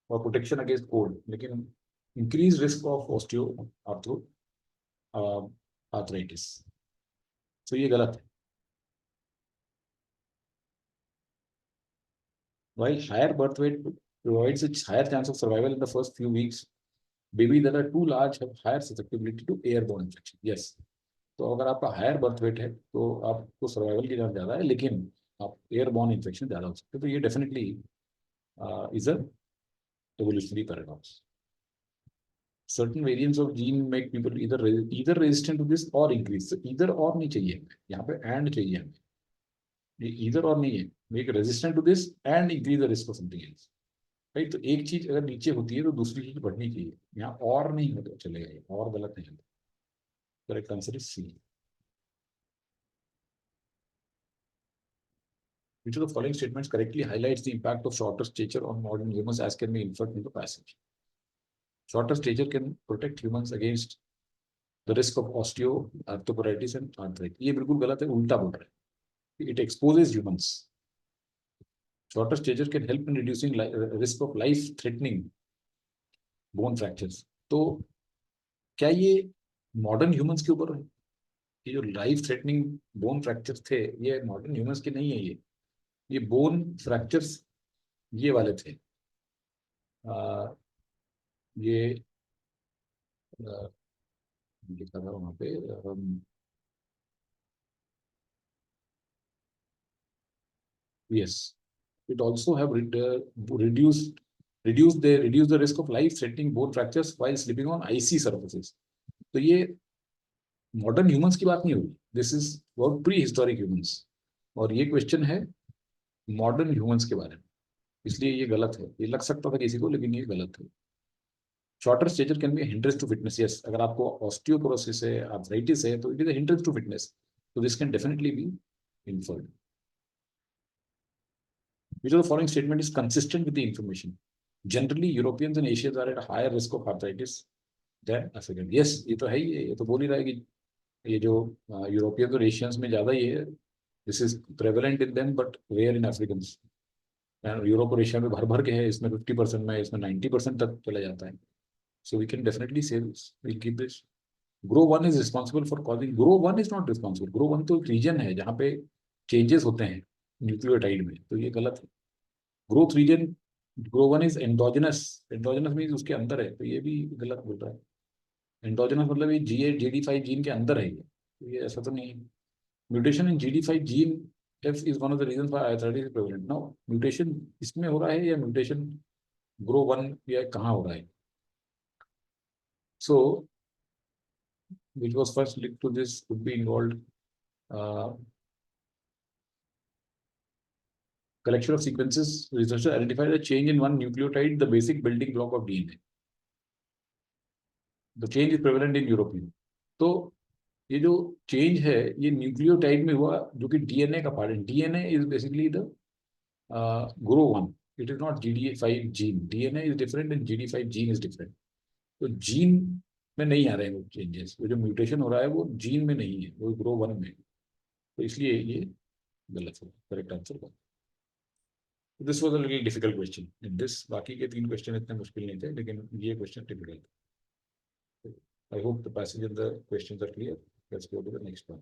और प्रोटेक्शन अगेंस्ट कोल्ड, लेकिन increase risk of osteo arthro arthritis. तो ये गलत है. While higher birth weight provides a higher chance of survival in the first few weeks, babies that are too large have higher susceptibility to airborne infection. Yes. तो अगर आपका higher birth weight है तो आपको सर्वाइवल की chance ज़्यादा है, लेकिन आप एयरबॉर्न इन्फेक्शन ज़्यादा हो सकते हैं. तो ये definitely is a evolutionary paradox. Certain variants of gene make people either resistant to this or increase. So either और नहीं चाहिए हमें, यहाँ पे and चाहिए हमें. ये either और नहीं है, make resistant to this and increase the risk of something else. Right, तो एक चीज अगर नीचे होती है तो दूसरी चीज बढ़नी चाहिए. यहाँ और नहीं होता चलेगा, और गलत नहीं चलता. Correct answer is C. Which of the following statements correctly highlights the impact of shorter stature on modern humans as can be inferred from the passage? Shorter stature can protect humans against the risk of osteoarthritis and arthritis. ये बिल्कुल गलत है, उल्टा बोल रहा है. It exposes humans. Shorter stature can help in reducing risk of life-threatening bone fractures. तो क्या ये मॉडर्न ह्यूमंस के ऊपर है? ये जो लाइफ थ्रेटनिंग बोन फ्रैक्चर्स थे, ये मॉडर्न ह्यूमंस के नहीं है. ये बोन फ्रैक्चर्स ये वाले थे. ये लिखा था वहां पे. Yes, it also have reduce the risk of life threatening bone fractures while sleeping on icy surfaces. तो ये मॉडर्न ह्यूमंस की बात नहीं होगी, this is work pre historic humans. और ये क्वेश्चन है मॉडर्न ह्यूमंस के बारे में, इसलिए ये गलत है. ये लग सकता था किसी को, लेकिन ये गलत है. Shorter stature can be hindrance to fitness. Yes, अगर आपको ऑस्टियोपोरोसिस है, आर्थराइटिस है, तो it is a hindrance to fitness. तो this can definitely be inferred. Which of the following statement is consistent with the information? Generally, Europeans and Asians are at a higher risk of arthritis than Africans. Yes, ये तो है ही, ये तो बोल ही रहा है कि ये जो यूरोपियंस और एशियंस में ज्यादा ये है. This is prevalent in them but rare in Africans. Europe और एशिया में भर भर के है, इसमें 50% में, इसमें 90% तक चला जाता है. So we can definitely say this, we'll keep this. Grow one is responsible for causing. Grow one is not responsible. Grow one तो एक रीजन है जहाँ पे चेंजेस होते हैं न्यूक्लियोटाइड में, तो ये गलत है. Growth region, grow one is endogenous. Endogenous means उसके अंदर है, तो ये भी गलत बोल रहा है. एंडोजेनस मतलब ये GD5 जीन के अंदर है ये, तो ये ऐसा तो नहीं है. Mutation in GD5 gene F is one of the reasons why arthritis is prevalent. Now, mutation इसमें हो रहा है या म्यूटेशन ग्रो वन या कहाँ हो रहा है? So, which was first linked to this could be involved collection of sequences. Researchers identified a change in one nucleotide, the basic building block of DNA. The change is prevalent in European. तो ये जो change है ये nucleotide में हुआ, जो कि DNA का पार्ट है. DNA is basically the grow one. It is not GD5 gene. DNA is different and GD5 gene is different. तो जीन में नहीं आ रहे हैं वो चेंजेस. वो जो म्यूटेशन हो रहा है वो जीन में नहीं है, वो ग्रो वन में. तो इसलिए ये गलत है. Correct answer. This was a little difficult question in this. बाकी के 3 क्वेश्चन इतने मुश्किल नहीं थे, लेकिन ये question difficult. I hope the passage and the questions are clear. Let's go to the next one.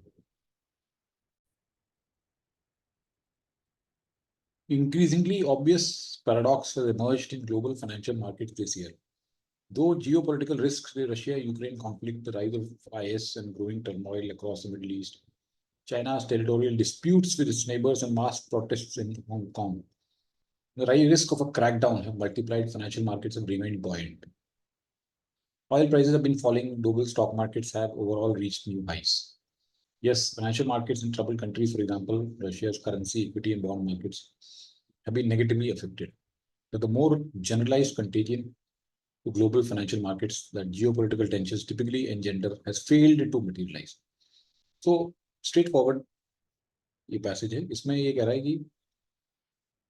Increasingly obvious paradox has emerged in global financial markets this year. Though geopolitical risks, the Russia-Ukraine conflict, the rise of IS and growing turmoil across the Middle East, China's territorial disputes with its neighbors and mass protests in Hong Kong, the risk of a crackdown have multiplied. Financial markets have remained buoyant. Oil prices have been falling. Global stock markets have overall reached new highs. Yes, financial markets in troubled countries, for example, Russia's currency, equity, and bond markets have been negatively affected. that the more generalized contagion to global financial markets that geopolitical tensions typically engender has failed to materialize. So straightforward ये passage है, इसमें ये कह रहा है कि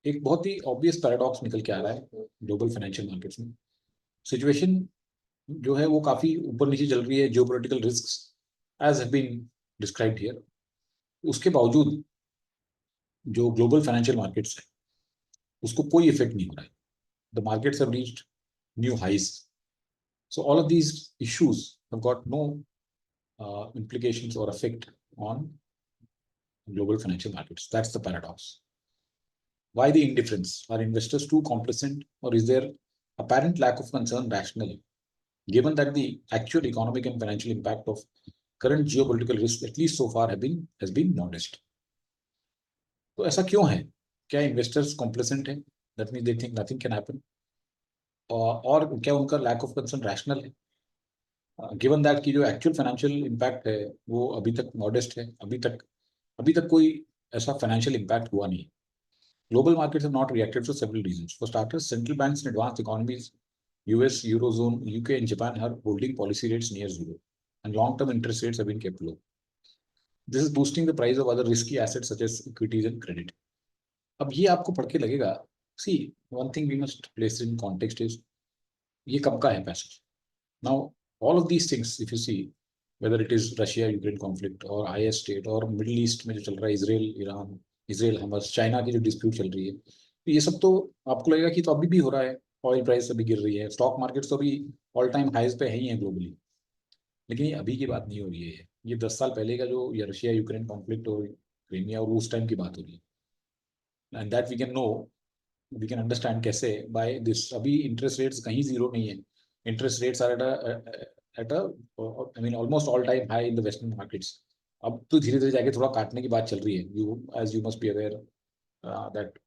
एक बहुत ही ऑब्वियस पैराडॉक्स निकल के आ रहा है ग्लोबल फाइनेंशियल मार्केट्स में। सिचुएशन जो है वो काफी ऊपर नीचे चल रही है, geopolitical risks as have been described here. उसके बावजूद जो ग्लोबल फाइनेंशियल मार्केट्स है उसको कोई इफेक्ट नहीं हो रहा है। The markets have reached new highs. So all of these issues have got no implications or effect on global financial markets. That's the paradox. Why the indifference? Are investors too complacent, or is there apparent lack of concern rational, given that the actual economic and financial impact of current geopolitical risks, at least so far, has been modest? तो ऐसा क्यों है? क्या investors complacent है? That means they think nothing can happen. और क्या उनका lack of concern rational है? गिवन दैट की जो एक्चुअल फाइनेंशियल इम्पैक्ट है वो अभी तक मॉडेस्ट है, अभी तक कोई ऐसा फाइनेंशियल इम्पैक्ट हुआ नहीं। Global markets have not reacted for several reasons. For starters, central banks in advanced economies US, eurozone, UK and Japan are holding policy rates near zero and long term interest rates have been kept low. This is boosting the price of other risky assets such as equities and credit. अब ये आपको पढ़ के लगेगा, see one thing we must place in context is ये कब का है passage. Now, all of these things, if you see, whether it is Russia-Ukraine conflict or IS state or Middle East में जो चल रहा है, Israel, Iran, Israel, Hamas, China की जो डिस्प्यूट चल रही है, तो ये सब तो आपको लगेगा कि तो अभी भी हो रहा है। ऑयल प्राइस अभी गिर रही है, स्टॉक मार्केट्स तो अभी ऑल टाइम हाइज पे है ही है ग्लोबली। लेकिन ये अभी की बात नहीं हो रही है, ये 10 साल पहले का जो ये रशिया यूक्रेन कॉन्फ्लिक्ट और क्रीमिया और उस टाइम की बात हो रही है। And that we can know, we can understand कैसे बाय दिस। अभी इंटरेस्ट रेट्स कहीं जीरो नहीं है। Interest rates are at a I mean almost all time high in the western markets. अब तो धीरे धीरे जाके थोड़ा काटने की बात चल रही है। You must be aware that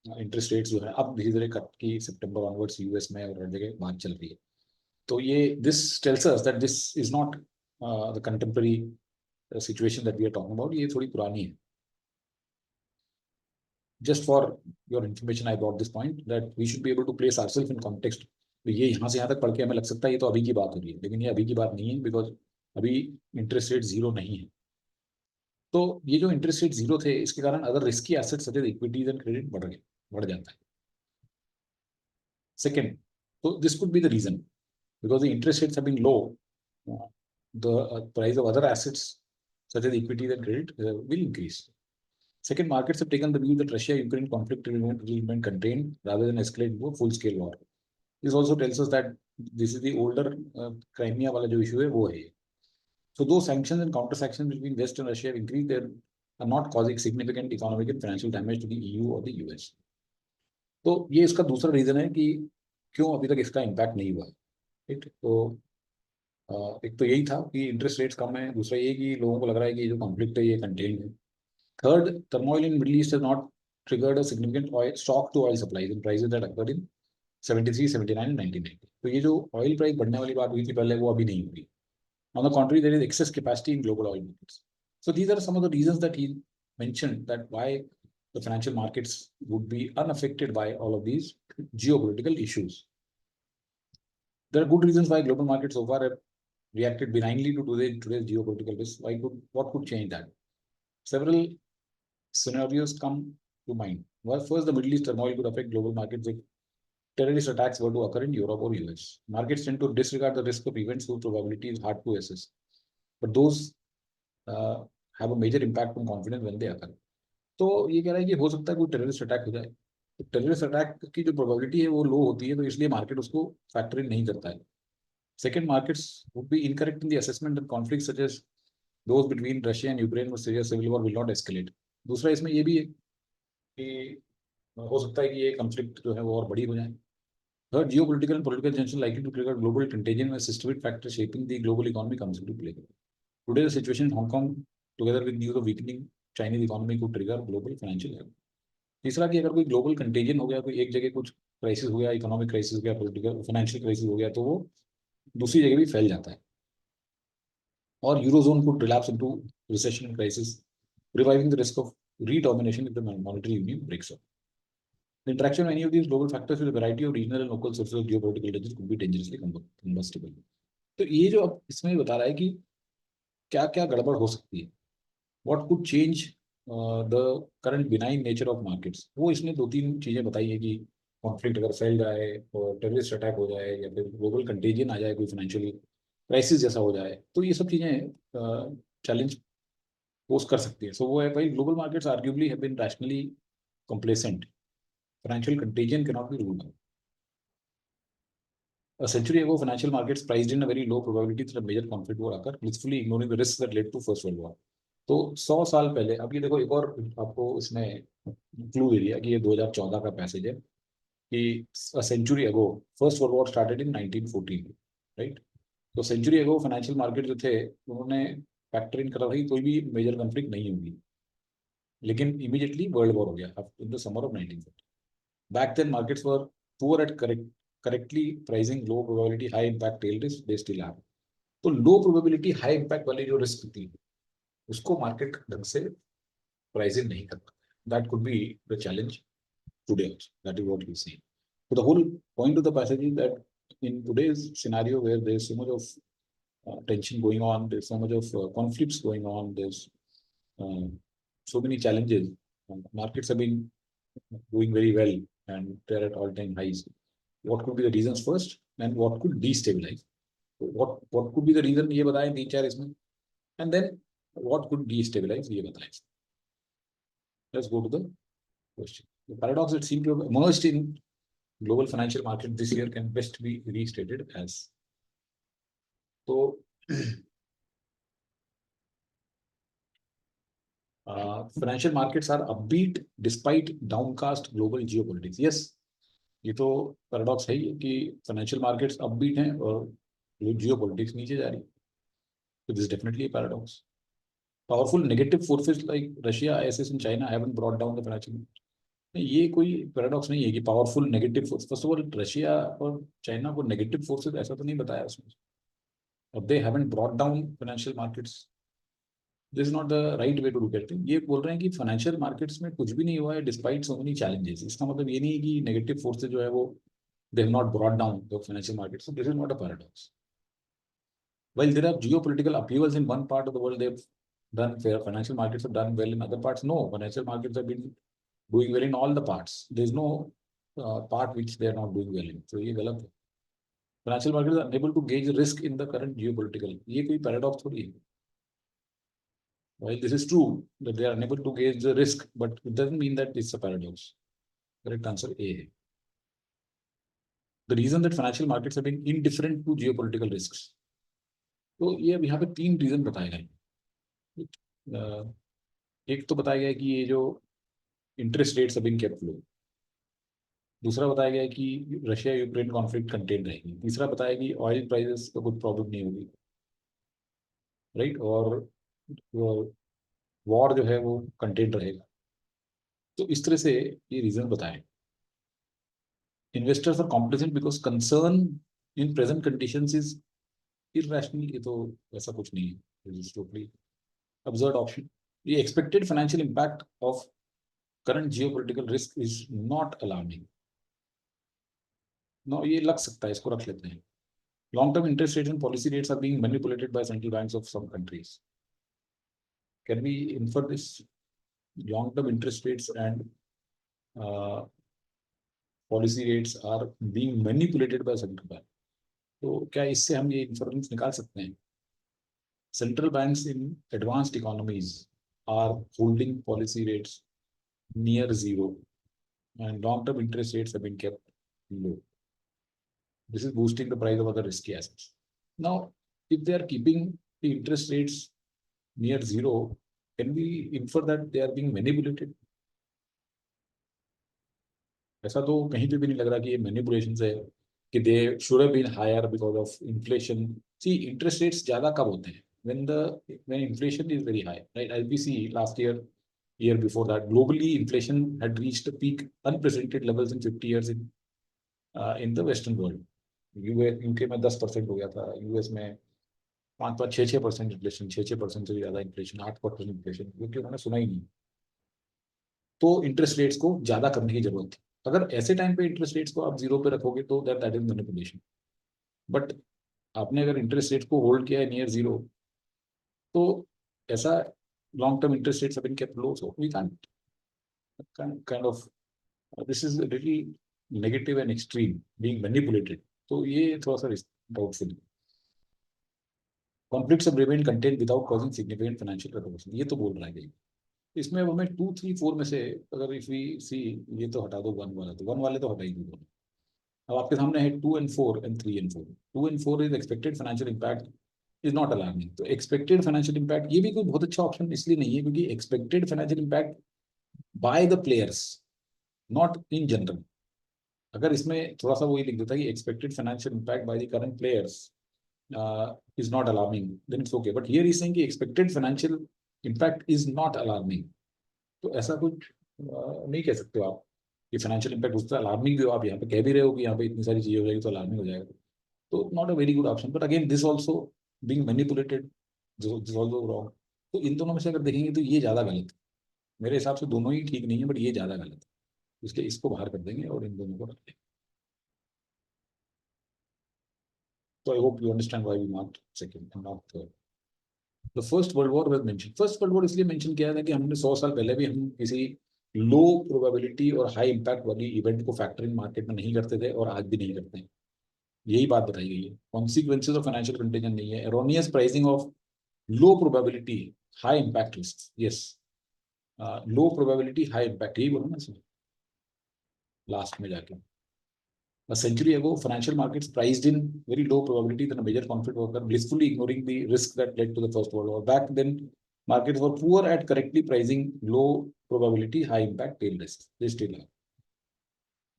interest rates जो है अब धीरे धीरे कट की सितंबर ऑनवर्ड्स यूएस में और हर जगह बात चल रही है। तो ये this tells us that this is not the contemporary situation that we are talking about. ये थोड़ी पुरानी है। Just for your information, I brought this point that we should be able to place ourselves in context. तो ये यहाँ से यहाँ तक पढ़ के हमें लग सकता है ये तो अभी की बात हो रही है, लेकिन ये अभी की बात नहीं है, बिकॉज अभी इंटरेस्ट रेट जीरो नहीं है। तो ये जो इंटरेस्ट रेट जीरो थे इसके कारण अगर risky assets such as equities and credit बढ़ जाता है। सेकेंड, तो this could be the reason because the interest rates have been low, the price of other assets such as equities and credit will increase. Second, markets have taken the view that Russia-Ukraine conflict will remain contained rather than escalate into a full-scale war. This also tells us that this is the older Crimea वाला जो issue है वो है. So those sanctions and counter-sanctions between West and Russia have increased, they are not causing significant economic and financial damage to the EU or the US. तो ये इसका दूसरा reason है कि क्यों अभी तक इसका इम्पैक्ट नहीं हुआ है. ठीक, तो एक तो यही था कि इंटरेस्ट रेट्स कम है, दूसरा ये कि लोगों को लग रहा है कि जो कॉन्फ्लिक्ट है ये कंटेन्ड है. Third, turmoil in Middle East has not triggered a significant shock to oil supplies and prices that occurred in 73, 79 and 1990. तो ये जो oil price बढ़ने वाली बात हुई थी पहले वो अभी नहीं हुई. On the contrary, there is excess capacity in global oil markets. So these are some of the reasons that he mentioned that why the financial markets would be unaffected by all of these geopolitical issues. There are good reasons why global markets so far have reacted benignly to today's geopolitical risks. What could change that? Several scenarios come to mind. Well, first, the Middle East turmoil could affect global markets if terrorist attacks were to occur in Europe or US. Markets tend to disregard the risk of events whose probability is hard to assess, but those have a major impact on confidence when they occur. तो ये कह रहा है कि हो सकता है कोई टेररिस्ट अटैक हो जाए, तो टेररिस्ट अटैक की जो प्रोबेबिलिटी है वो लो होती है, तो इसलिए मार्केट उसको फैक्टर इन नहीं करता है. Second, markets would be incorrect in the assessment that conflict such as those between Russia and Ukraine और Syria civil war will not escalate. दूसरा इसमें ये भी है कि हो सकता है कि ये कॉन्फ्लिक्ट जो है वो और बड़ी हो जाए. Third, geopolitical and political tension likely to trigger global contagion where systemic factors shaping the global economy comes into play. Today, the situation in Hong Kong, together with news of weakening Chinese economy, could trigger global financial health. तीसरा कि अगर कोई global contagion हो गया, कोई एक जगह कुछ क्राइसिस हो गया, इकोनॉमिक क्राइसिस हो गया, पॉलिटिकल फाइनेंशियल क्राइसिस हो गया, तो वो दूसरी जगह भी फैल जाता है और eurozone could relapse into recession crisis, reviving the risk of redomination if the monetary union breaks up. The interaction of any of these global factors with a variety of regional and local sources of geopolitical tensions could be dangerously combustible. तो ये जो अब इसमें बता रहा है कि क्या क्या गड़बड़ हो सकती है, what could change the current benign nature of markets, वो इसने दो तीन चीजें बताई है कि कॉन्फ्लिक्ट अगर फैल जाए और टेररिस्ट अटैक हो जाए या फिर ग्लोबल कंटेजियन आ जाए, कोई फाइनेंशियल क्राइसिस जैसा हो जाए, तो ये सब चीजें चैलेंज पोज कर सकती है. सो वो है भाई, global markets arguably have been rationally complacent. Financial contagion cannot be ruled out. A century ago, financial markets priced in a very low probability that a major conflict would occur, blissfully ignoring the risks that led to First World War. तो 100 साल पहले, अब ये देखो एक और आपको इसमें क्लू दे दिया कि ये 2014 का पैसेज है कि a century ago First World War started in 1914, right? तो सेंचुरी एगो फाइनेंशियल मार्केट जो थे उन्होंने फैक्टर इन करा था कि कोई भी मेजर कॉन्फ्लिक्ट नहीं होगी, लेकिन इमीडिएटली वर्ल्ड वॉर हो गया in the summer of 1940. Back then, markets were poor at correctly pricing low probability, high impact tail risk. They still are. तो लो प्रोबेबिलिटी हाई इम्पैक्ट वाली जो रिस्क होती है उसको मार्केट ढंग से प्राइसिंग नहीं करता. That could be the challenge today also. That is what we see. So the whole point of the passage is that in today's scenario where there's so much of tension going on, there's so much of conflicts going on, there's uh, so many challenges. Markets have been doing very well and they're at all-time highs. What could be the reasons first, and what could destabilize? What could be the reason? ये बताएं तीन चार इसमें, and then what could destabilize? ये बताएं. Let's go to the question. The paradox that seemed to have emerged in global financial market this year can best be restated as. So, financial markets are upbeat despite downcast global geopolitics. Yes, ये तो paradox है ही कि financial markets upbeat हैं और geopolitics नीचे जा रही है. So this is definitely a paradox. Powerful negative forces like Russia, ISIS and China haven't brought down the financial. ये कोई पैराडॉक्स नहीं है कि powerful negative force. First of all, Russia और चाइना को नेगेटिव फोर्सेस ऐसा तो नहीं बताया उसमें. अब they haven't brought down financial markets. This is not the right way to look at it. ये बोल रहे हैं कि फाइनेंशियल मार्केट्स में कुछ भी नहीं हुआ है डिस्पाइट सो मेनी चैलेंजेस. इसका मतलब ये नहीं है कि नेगेटिव फोर्सेस जो है वो they have not brought down the financial markets. So this is not a paradox. While there are geopolitical upheavals in one part of the world, they've done fair. Financial markets have done well in other parts. No, financial markets have been doing well in all the parts. There's no part which they are not doing well in. So ये गलत है. Financial markets are unable to gauge risk in the current geopolitical. ये कोई paradox थोड़ी है. While this is true that they are unable to gauge the risk, but it doesn't mean that it's a paradox. Correct answer A है. The reason that financial markets have been indifferent to geopolitical risks. तो ये अब यहाँ पे तीन reason बताए गए. एक तो बताया गया कि ये जो interest rates have been kept low. दूसरा बताया गया कि रशिया यूक्रेन कॉन्फ्लिक्ट कंटेन रहेगी. तीसरा बताया कि ऑयल प्राइसेस का कुछ प्रॉब्लम नहीं होगी, राइट, और वॉर जो है वो कंटेन रहेगा. तो इस तरह से ये रीजन बताए. Investors are complacent because concern in present conditions is irrational. ये तो ऐसा कुछ नहीं है. It is totally absurd option. The expected financial impact of current geopolitical risk is not alarming. No, ये लग सकता है, इसको रख लेते हैं. Long-term interest rates and policy rates are being manipulated by central banks of some countries. Can we infer this? Long-term interest rates and policy rates are being manipulated by central bank. तो क्या इससे हम ये इंफरेंस निकाल सकते हैं? Central banks in advanced economies are holding policy rates near zero, and long-term interest rates have been kept low. This is boosting the price of other risky assets. Now, if they are keeping the interest rates near zero, can we infer that they are being manipulated? ऐसा तो कहीं पे भी नहीं लग रहा कि ये मैनिपुलेशन है कि they should have been higher because of inflation. See, interest rates ज्यादा कब होते हैं? when inflation is very high, right? As we see last year before that, globally inflation had reached a peak unprecedented levels in 50 years in the western world. UK में 10% हो गया था, US में 5-6% inflation, 6% से भी ज्यादा इन्फ्लेशन, 8% इन्फ्लेशन, क्योंकि उन्होंने सुना ही नहीं. तो इंटरेस्ट रेट्स को ज्यादा करने की जरूरत थी. अगर ऐसे टाइम पे इंटरेस्ट रेट्स को आप जीरो पे रखोगे तो दैट इज मैनिपुलेशन। बट आपने अगर इंटरेस्ट रेट को होल्ड किया है नियर जीरो, तो ऐसा long term interest rates have been kept low, so we can't kind of this is really negative and extreme being manipulated. तो ये थोड़ा सा doubtful. Conflicts of remain content without causing significant financial revolution, ये तो बोल रहा है कहीं। इसमें अब हमें 2 3 4 में से अगर इफ वी सी, ये तो हटा दो वन वाला, तो वन वाले तो हटा ही दो। अब आपके सामने है 2 and 4 and 3 and 4। 2 and 4 is expected financial impact is not alarming. तो एक्सपेक्टेड फाइनेंशियल इम्पैक्ट ये भी कोई बहुत अच्छा ऑप्शन इसलिए नहीं है क्योंकि expected financial impact by the players, not in general. अगर इसमें थोड़ा सा वही लिख देता है कि expected financial impact by the current players is not alarming, then it's okay. But here is saying कि expected financial impact is not alarming. तो ऐसा कुछ नहीं कह सकते हो आप कि फाइनेंशियल इम्पैक्ट उसका अलार्मिंग भी हो। आप यहाँ पे कह भी रहे हो कि यहाँ पे इतनी सारी चीजें हो जाएगी तो अलार्मिंग हो जाएगा, तो not a very good option. But again this also being manipulated, this also wrong. तो इन दोनों में से अगर देखेंगे तो ये ज्यादा गलत है। मेरे हिसाब से दोनों ही ठीक नहीं है, बट ये ज्यादा गलत है, इसलिए इसको बाहर कर देंगे और इन दोनों को रख देंगे। तो I hope you understand why we marked second and not third. The first world war was mention. First world war इसलिए मेंशन किया था कि हमने 100 साल पहले भी हम किसी लो प्रोबेबिलिटी और हाई इम्पैक्ट वाली इवेंट को फैक्टरिंग मार्केट में नहीं करते थे और आज भी नहीं करते हैं। यही बात बताई गई है। कॉन्सिक्वेंसेज ऑफ फाइनेंशियल कंटेंजन नहीं है, erroneous pricing of low probability high impact risk. Yes, low probability high impact, यही बोला ना इसमें लास्ट में जाके। A century ago, financial markets priced in very low probability that a major conflict would occur, blissfully ignoring the risk that led to the First World War. Back then, markets were poor at correctly pricing low probability, high impact tail risks. They still are.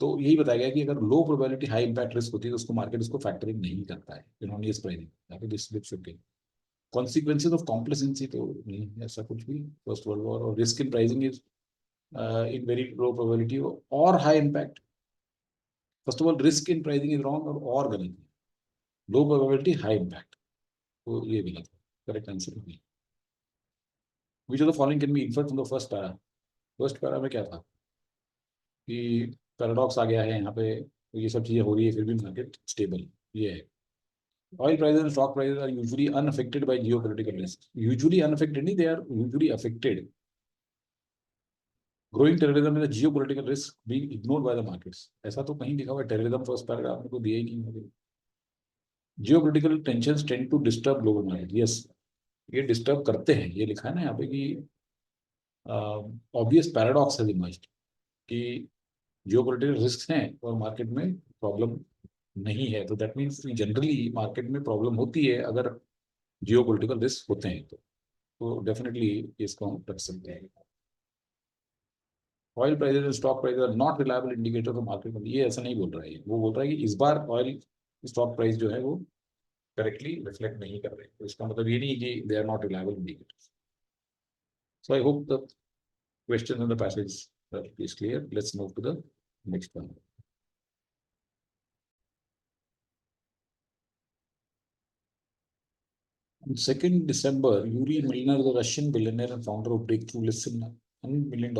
तो यही बताया गया कि अगर लो probability high impact risk होती है तो उसको मार्केट उसको फैक्टरिंग नहीं करता है इन्होंने pricing. This this should be consequences of complacency, तो नहीं है ऐसा कुछ भी। फर्स्ट वर्ल्ड वॉर और risk in pricing is in very low probability और high impact. First of all risk in pricing is wrong और गलत है। लो प्रोबेबिलिटी हाई इम्पैक्ट, तो ये गलत है। करेक्ट आंसर है B. Which of the following can be inferred from the first para. First para में क्या था कि पैराडॉक्स आ गया है यहाँ पे, तो ये सब चीजें हो रही है फिर भी मार्केट स्टेबल, ये है। Oil prices and stock prices are usually unaffected by geopolitical risks. Usually unaffected नहीं, they are usually affected. Growing terrorism is a geopolitical risk being ignored by the markets. ऐसा तो कहीं लिखा हुआ है terrorism फर्स्ट पैराग्राफ में, तो दिया ही नहीं मुझे। Geopolitical tensions tend to disturb global market. Yes, ये डिस्टर्ब करते हैं, ये लिखा है ना यहाँ पे कि ऑब्वियस पैराडॉक्स है इमर्ज्ड कि जियोपॉलिटिकल रिस्क हैं और मार्केट में प्रॉब्लम नहीं है। तो दैट मीन्स जनरली मार्केट में प्रॉब्लम होती है अगर जियोपॉलिटिकल रिस्क होते हैं तो डेफिनेटली इसको हम रख सकते हैं। Oil prices and stock price are not reliable indicator of market. ये ऐसा नहीं बोल रहा है, वो बोल रहा है कि इस बार ऑयल स्टॉक प्राइस जो है वो करेक्टली रिफ्लेक्ट नहीं कर रहे, तो इसका मतलब ये नहीं कि they are not reliable indicators. So I hope the question in the passage is clear. Let's move to the next one. On 2nd December, Yuri Milner, the Russian billionaire and founder of Breakthrough Listen, $100 million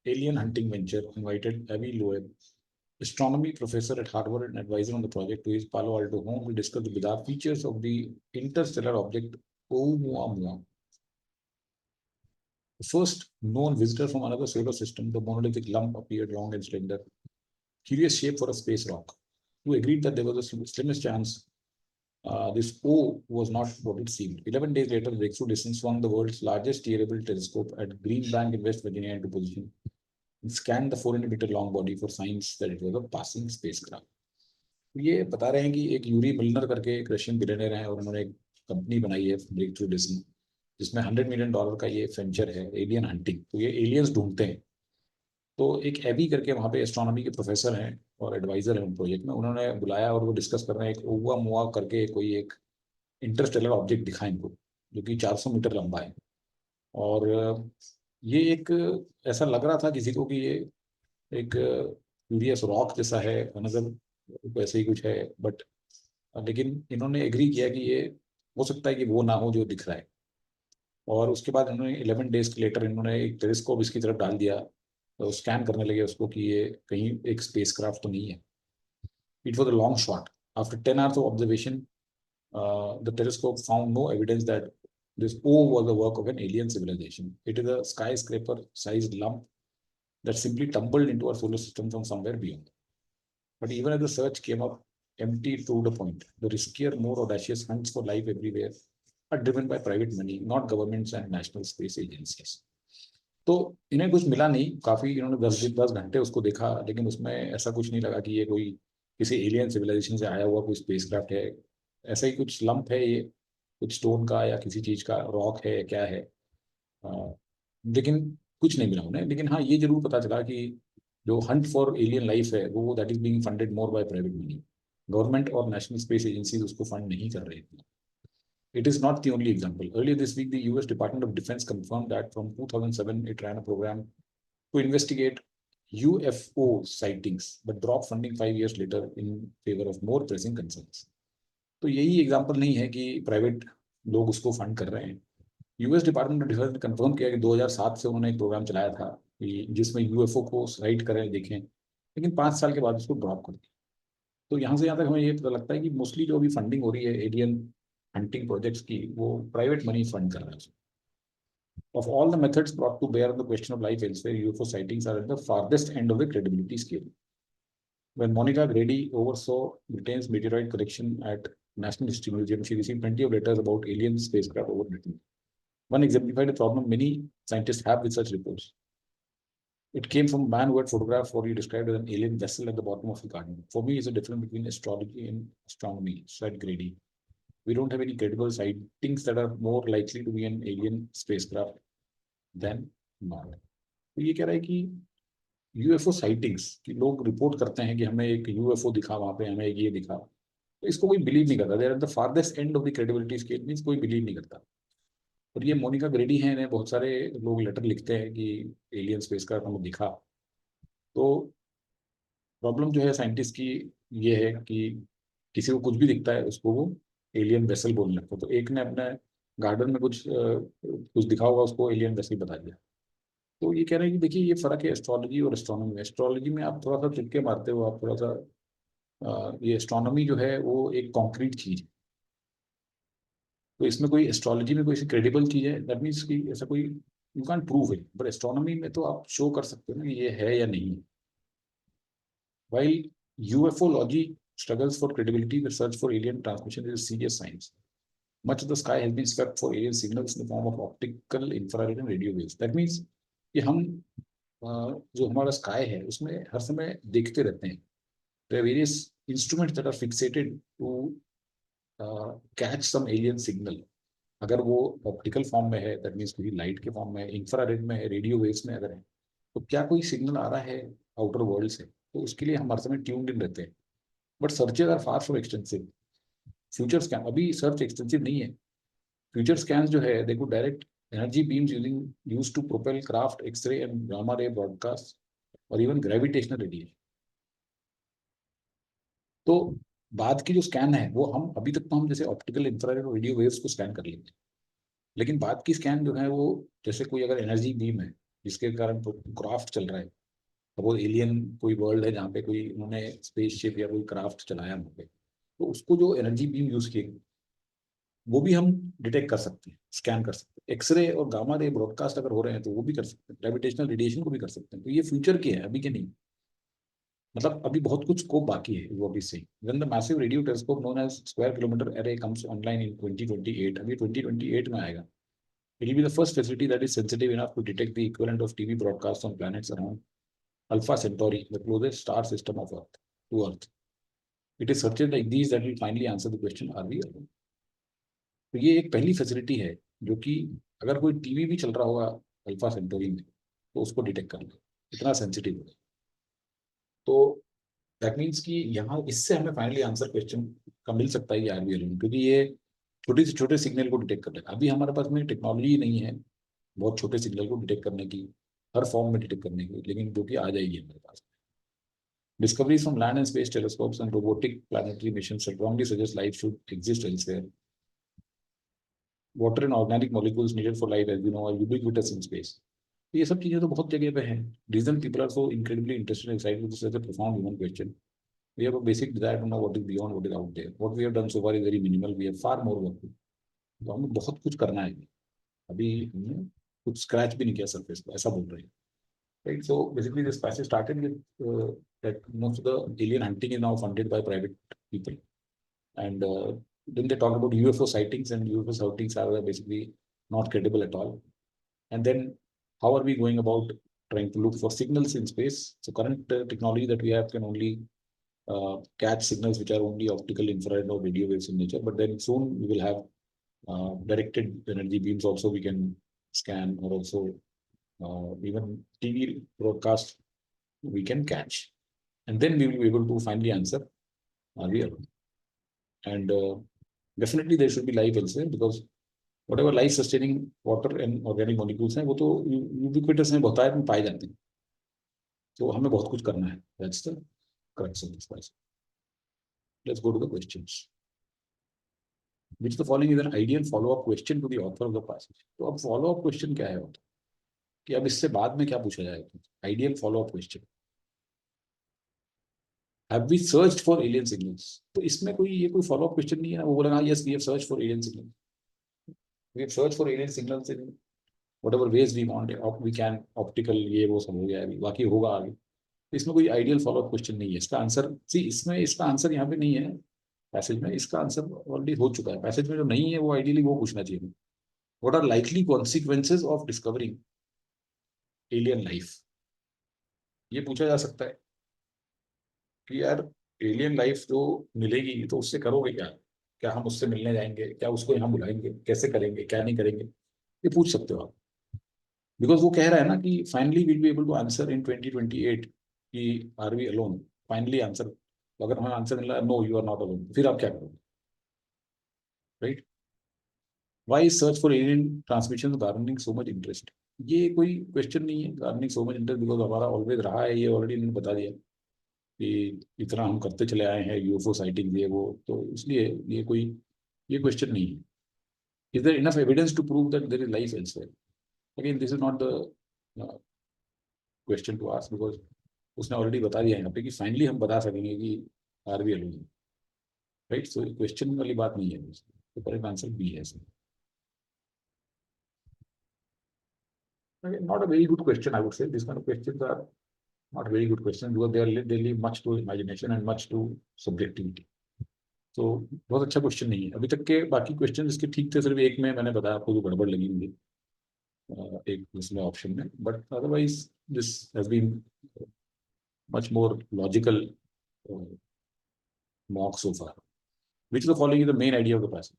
alien hunting venture, invited Avi Loeb, astronomy professor at Harvard and advisor on the project, to his Palo Alto home to discuss the bizarre features of the interstellar object Oumuamua. The first known visitor from another solar system, the monolithic lump appeared long and slender, curious shape for a space rock. Who agreed that there was the slimmest chance this O was not what it seemed. 11 days later, Breakthrough Listen swung the world's largest steerable telescope at Green Bank in West Virginia into position and scanned the 400-meter long body for signs that it was a passing spacecraft. ये बता रहे हैं कि एक Yuri Milner करके एक Russian billionaire है और उन्होंने एक कंपनी बनाई है ब्रेक थ्रू लिसन, जिसमें $100 million का ये वेंचर है एलियन हंटिंग। तो ये एलियंस ढूंढते हैं। तो एक एबी करके वहाँ पे एस्ट्रोनॉमी के प्रोफेसर हैं और एडवाइजर हैं प्रोजेक्ट में, उन्होंने बुलाया और वो डिस्कस कर रहे हैं एक ओवा मुआ करके कोई एक इंटरस्टेलर ऑब्जेक्ट दिखा इनको, जो कि 400 मीटर लंबा है। और ये एक ऐसा लग रहा था किसी को कि ये एक क्यूरियस रॉक जैसा है, अनदर वैसे ही कुछ है। बट लेकिन इन्होंने एग्री किया कि ये हो सकता है कि वो ना हो जो दिख रहा है। और उसके बाद इन्होंने 11 days लेटर इन्होंने एक टेलीस्कोप इसकी तरफ डाल दिया तो स्कैन करने लगे उसको कि ये कहीं एक स्पेसक्राफ्ट तो नहीं है. It was a long shot. After 10 hours of observation, the telescope found no evidence that this O was the work of an alien civilization. It is a skyscraper-sized lump that simply tumbled into our solar system from somewhere beyond. But even as the search came up empty to the point, the riskier, more audacious hunts for life everywhere are driven by private money, not governments and national space agencies. तो इन्हें कुछ मिला नहीं, काफी इन्होंने 10 घंटे उसको देखा, लेकिन उसमें ऐसा कुछ नहीं लगा कि ये कोई किसी एलियन सिविलाइजेशन से आया हुआ कोई स्पेसक्राफ्ट है. ऐसा ही कुछ लंप है ये, कुछ स्टोन का या किसी चीज का रॉक है, क्या है. अ, लेकिन कुछ नहीं मिला उन्हें. लेकिन हाँ, ये जरूर पता चला कि जो हंट फॉर एलियन लाइफ है वो that is being funded more by private money. Government और नेशनल स्पेस एजेंसीज उसको फंड नहीं कर रही थी. It is not the only example. Earlier this week, the US Department of Defense confirmed that from 2007, it ran a program to investigate UFO sightings, but dropped funding 5 years later in favor of more pressing concerns. तो यही example नहीं है कि private लोग उसको fund कर रहे हैं. यूएस डिपार्टमेंट ऑफ डिफेंस ने कंफर्म किया कि 2007 से उन्होंने एक प्रोग्राम चलाया था कि जिसमें यूएफओ को साइट करें, देखें, लेकिन 5 साल के बाद उसको ड्रॉप कर दिया. तो यहाँ से यहाँ तक हमें ये पता लगता है कि मोस्टली जो अभी फंडिंग हो रही है एलियन हंटिंग प्रोजेक्ट्स की, वो प्राइवेट मनी फंड कर रहा है. Of all the methods brought to bear on the question of life elsewhere, UFO sightings are at the farthest end of the credibility scale. When Monica Grady oversaw Britain's meteorite collection at National History Museum, she received plenty of letters about alien spacecraft over Britain. One exemplified a problem many scientists have with such reports. It came from a man who had photographed what he described as an alien vessel at the bottom of a garden. For me, it's a difference between astrology and astronomy, said Grady. We don't have any credible sightings that are more likely to be an alien spacecraft than not. तो ये कह रहा है कि UFO sightings कि लोग report करते हैं कि हमें एक यूएफओ दिखा, वहां पे हमें एक ये दिखा, तो इसको कोई बिलीव नहीं करता. There at the farthest end of the credibility scale, means कोई बिलीव नहीं करता. और ये मोनिका ग्रेडी है, इन्हें बहुत सारे लोग लेटर लिखते हैं कि एलियन स्पेसक्राफ्ट हमें दिखा. तो प्रॉब्लम जो है साइंटिस्ट की ये है कि किसी को कुछ भी दिखता है उसको वो एलियन वेसल बोलने लगता है. तो एक ने अपने गार्डन में कुछ दिखा होगा, उसको एलियन वेसल बता दिया. तो ये कह रहे हैं कि देखिए ये फर्क है एस्ट्रोलॉजी और एस्ट्रोनॉमी में. एस्ट्रोलॉजी में आप थोड़ा सा तुक्के मारते हो, आप थोड़ा सा ये एस्ट्रोनॉमी जो है वो एक कॉन्क्रीट चीज है. तो इसमें कोई एस्ट्रोलॉजी में कोई क्रेडिबल चीज है, दैट मीन्स कि ऐसा कोई you can prove it. But astronomy में तो आप शो कर सकते हो ना ये है या नहीं. While ufology struggles for credibility, the search for alien transmission is a serious science. Much of the sky has been swept for alien signals in the form of optical, infrared and radio waves. That means कि हम जो हमारा sky है उसमें हर समय देखते रहते हैं. There are various instruments that are fixated to catch some alien signal. अगर वो ऑप्टिकल फॉर्म में है, दैट मीन्स कोई लाइट के फॉर्म में है, इंफ्रारेड में है, रेडियो वेव्स में अगर है, तो क्या कोई सिग्नल आ रहा है आउटर वर्ल्ड से, तो उसके लिए हम हर समय ट्यून्ड इन रहते हैं. But searches are far from extensive. Future scan अभी सर्च एक्सटेंसिव नहीं है. फ्यूचर स्कैन जो है देखो direct energy beams use to propel craft, X-ray and gamma ray broadcast और इवन ग्रेविटेशनल रेडिएशन. तो बाद की जो स्कैन है वो हम अभी तक तो हम जैसे ऑप्टिकल, इंफ्रारेड और रेडियो वेव्स को स्कैन कर लेते हैं. लेकिन बाद की स्कैन जो है वो जैसे कोई अगर एनर्जी बीम है जिसके कारण क्राफ्ट चल रहा है, वो एलियन कोई वर्ल्ड है जहाँ पे कोई उन्होंने स्पेसशिप या कोई क्राफ्ट चलाया वहाँ पे, तो उसको जो एनर्जी बीम यूज किए वो भी हम डिटेक्ट कर सकते हैं, स्कैन कर सकते हैं. एक्सरे और गामा रे ब्रॉडकास्ट अगर हो रहे हैं तो वो भी कर सकते हैं. ग्रेविटेशनल रेडिएशन को भी कर सकते हैं. तो ये फ्यूचर की है, अभी के नहीं. मतलब अभी बहुत कुछ स्कोप बाकी है वो अभी से. When the massive radio telescope known as square kilometre array comes online in 2028, अभी 2028 में आएगा. It will be the first facility that is sensitive enough to detect the equivalent of TV broadcasts on planets around Alpha Centauri, the closest star system of Earth to Earth. It is searches like these that will finally answer the question, are we alone? तो ये एक पहली facility है जो कि अगर कोई TV भी चल रहा होगा अल्फा सेंटोरी में तो उसको डिटेक्ट कर ले, इतना सेंसिटिव है. तो दैट मीन्स कि यहाँ इससे हमें फाइनली आंसर क्वेश्चन का मिल सकता है कि आर वी अलोन, क्योंकि ये छोटे से छोटे सिग्नल को डिटेक्ट कर लेगा. अभी हमारे पास में टेक्नोलॉजी नहीं है बहुत छोटे सिग्नल को डिटेक्ट करने की, हर फॉर्म में डिटेक्ट करने की, लेकिन जो कि आ जाएगी हमारे पास. Discoveries from land and space telescopes and robotic planetary missions strongly suggest life should exist elsewhere. Water and organic molecules needed for life, as we know, are ubiquitous in space. ये सब चीजें तो बहुत जगह पे हैं. Reason people are so incredibly interested and excited with such a profound human question. We have a basic desire to know what is beyond, what is out there. What we have done so far is very minimal. We have far more work to do. तो हमें बहुत कुछ करना है. अभी हमने कुछ scratch भी नहीं किया सरफेस पे, ऐसा बोल रहे हैं. Right? So basically this passage started with that most of the alien hunting is now funded by private people. And then they talk about UFO sightings, and UFO sightings are basically not credible at all. And then how are we going about trying to look for signals in space? So current technology that we have can only catch signals which are only optical, infrared, or radio waves in nature. But then soon we will have directed energy beams also we can scan, or also even TV broadcast we can catch. And then we will be able to finally answer, are we alone? And definitely there should be life elsewhere, because whatever life sustaining water and organic molecules हैं वो तो ubiquitous हैं, बहुत में पाए जाते हैं. तो हमें बहुत कुछ करना है. That's the crux of this passage. Let's go to the questions. Which the following is an ideal follow-up question to the author of the passage. तो अब follow-up question क्या है होता है कि अब इससे बाद में क्या पूछा जाएगा. Ideal follow-up question. Have we searched for alien signals? तो इसमें कोई ये कोई follow-up question नहीं है ना. वो बोलेगा yes we have searched for alien signals. We have searched for alien signals in whatever ways we want. We can optical ये वो सब हो गया है, बाकी होगा आगे. इसमें कोई आइडियल फॉलोअप क्वेश्चन नहीं है. इसका आंसर इसमें इसका आंसर यहाँ पे नहीं है पैसेज में. इसका आंसर ऑलरेडी हो चुका है. पैसेज में जो नहीं है वो आइडियली वो पूछना चाहिए. What are likely consequences of discovering alien life. ये पूछा जा सकता है कि यार एलियन लाइफ जो मिलेगी तो उससे करोगे क्या. क्या हम उससे मिलने जाएंगे, क्या उसको यहाँ बुलाएंगे, कैसे करेंगे, क्या नहीं करेंगे, ये पूछ सकते हो आप. बिकॉज वो कह रहा है ना कि finally will be able to answer in 2028 कि are we alone. Finally answer, अगर हमें आंसर मिल रहा है no you are not alone, फिर आप क्या करोगे. Right. Why search for alien transmission garnering so much interest. ये कोई क्वेश्चन नहीं है. Garnering so much interest because हमारा ऑलवेज रहा है. ये ऑलरेडी इन्होंने बता दिया कि इतना हम करते चले आए हैं यूएफओ साइटिंग ये वो. तो इसलिए ये क्वेश्चन नहीं है. Is there enough evidence to prove that there is life elsewhere. Again this is not the question to ask, because उसने ऑलरेडी बता दिया यहाँ पे कि फाइनली हम बता सकेंगे कि are we alone. Right. So question वाली बात नहीं है. तो करेक्ट आंसर बी है. Not a very good question, I would say. These kind of questions are not very good questions because they leave much to imagination and much to subjectivity. तो बहुत अच्छा question नहीं है. अभी तक के बाकी क्वेश्चन इसके ठीक थे. सिर्फ एक में मैंने बताया आपको जो गड़बड़ लगी मुझे एक इसमें ऑप्शन में. But otherwise this has been much more logical mock so far. Which of the following is the main idea of the passage?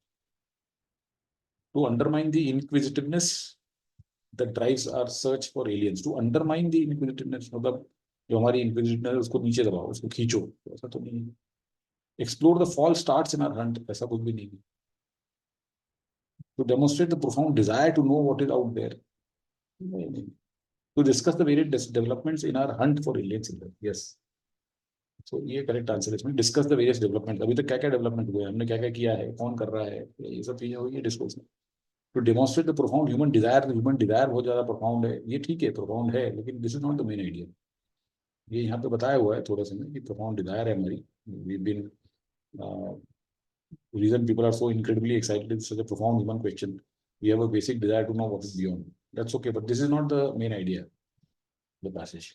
To undermine the inquisitiveness that drives our search for aliens. To undermine the inquisitiveness, मतलब जो हमारी inquisitiveness उसको नीचे दबाओ, उसको खींचो. ऐसा तो नहीं है. Explore the false starts in our hunt. ऐसा कुछ भी नहीं है. To demonstrate the profound desire to know what is out there. नहीं. To discuss the various developments in our hunt for alien signals. Yes. So ये correct answer है इसमें. Discuss the various development. अभी तक क्या क्या डेवलपमेंट हुए, हमने क्या क्या किया है, कौन कर रहा है, ये सब चीजें हुई है डिस्कस में. To demonstrate the profound human desire. Human desire बहुत ज्यादा प्रोफाउंड है. ये ठीक है, प्रोफाउंड है, लेकिन this is not the main idea. ये यहाँ पे बताया हुआ है थोड़ा सा में कि प्रोफाउंड डिजायर है हमारी. We been reason people are so incredibly excited with such a profound human question. We have a basic desire to know what is beyond. That's okay, but this is not the main idea. The passage.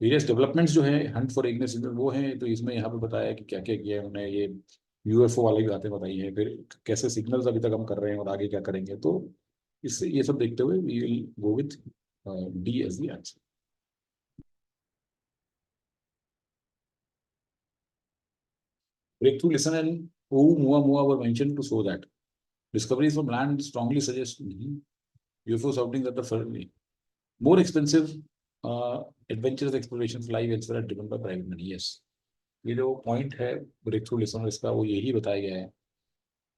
Various developments जो है Hunt for Ignis वो हैं. तो इसमें यहाँ पे बताया कि क्या क्या किया है उन्होंने. ये यूएफओ वाली बातें बताई हैं, फिर कैसे सिग्नल्स अभी तक हम कर रहे हैं और आगे क्या करेंगे. तो इससे ये सब देखते हुए we will go with D as the answer. Breakthrough lesson and Oumuamua were mentioned to show that discoveries from land strongly suggest UFO sightings at the first more expensive adventurous explorations live elsewhere are driven by private money. Yes. ये जो point है break through lesson इसका वो यही बताया गया है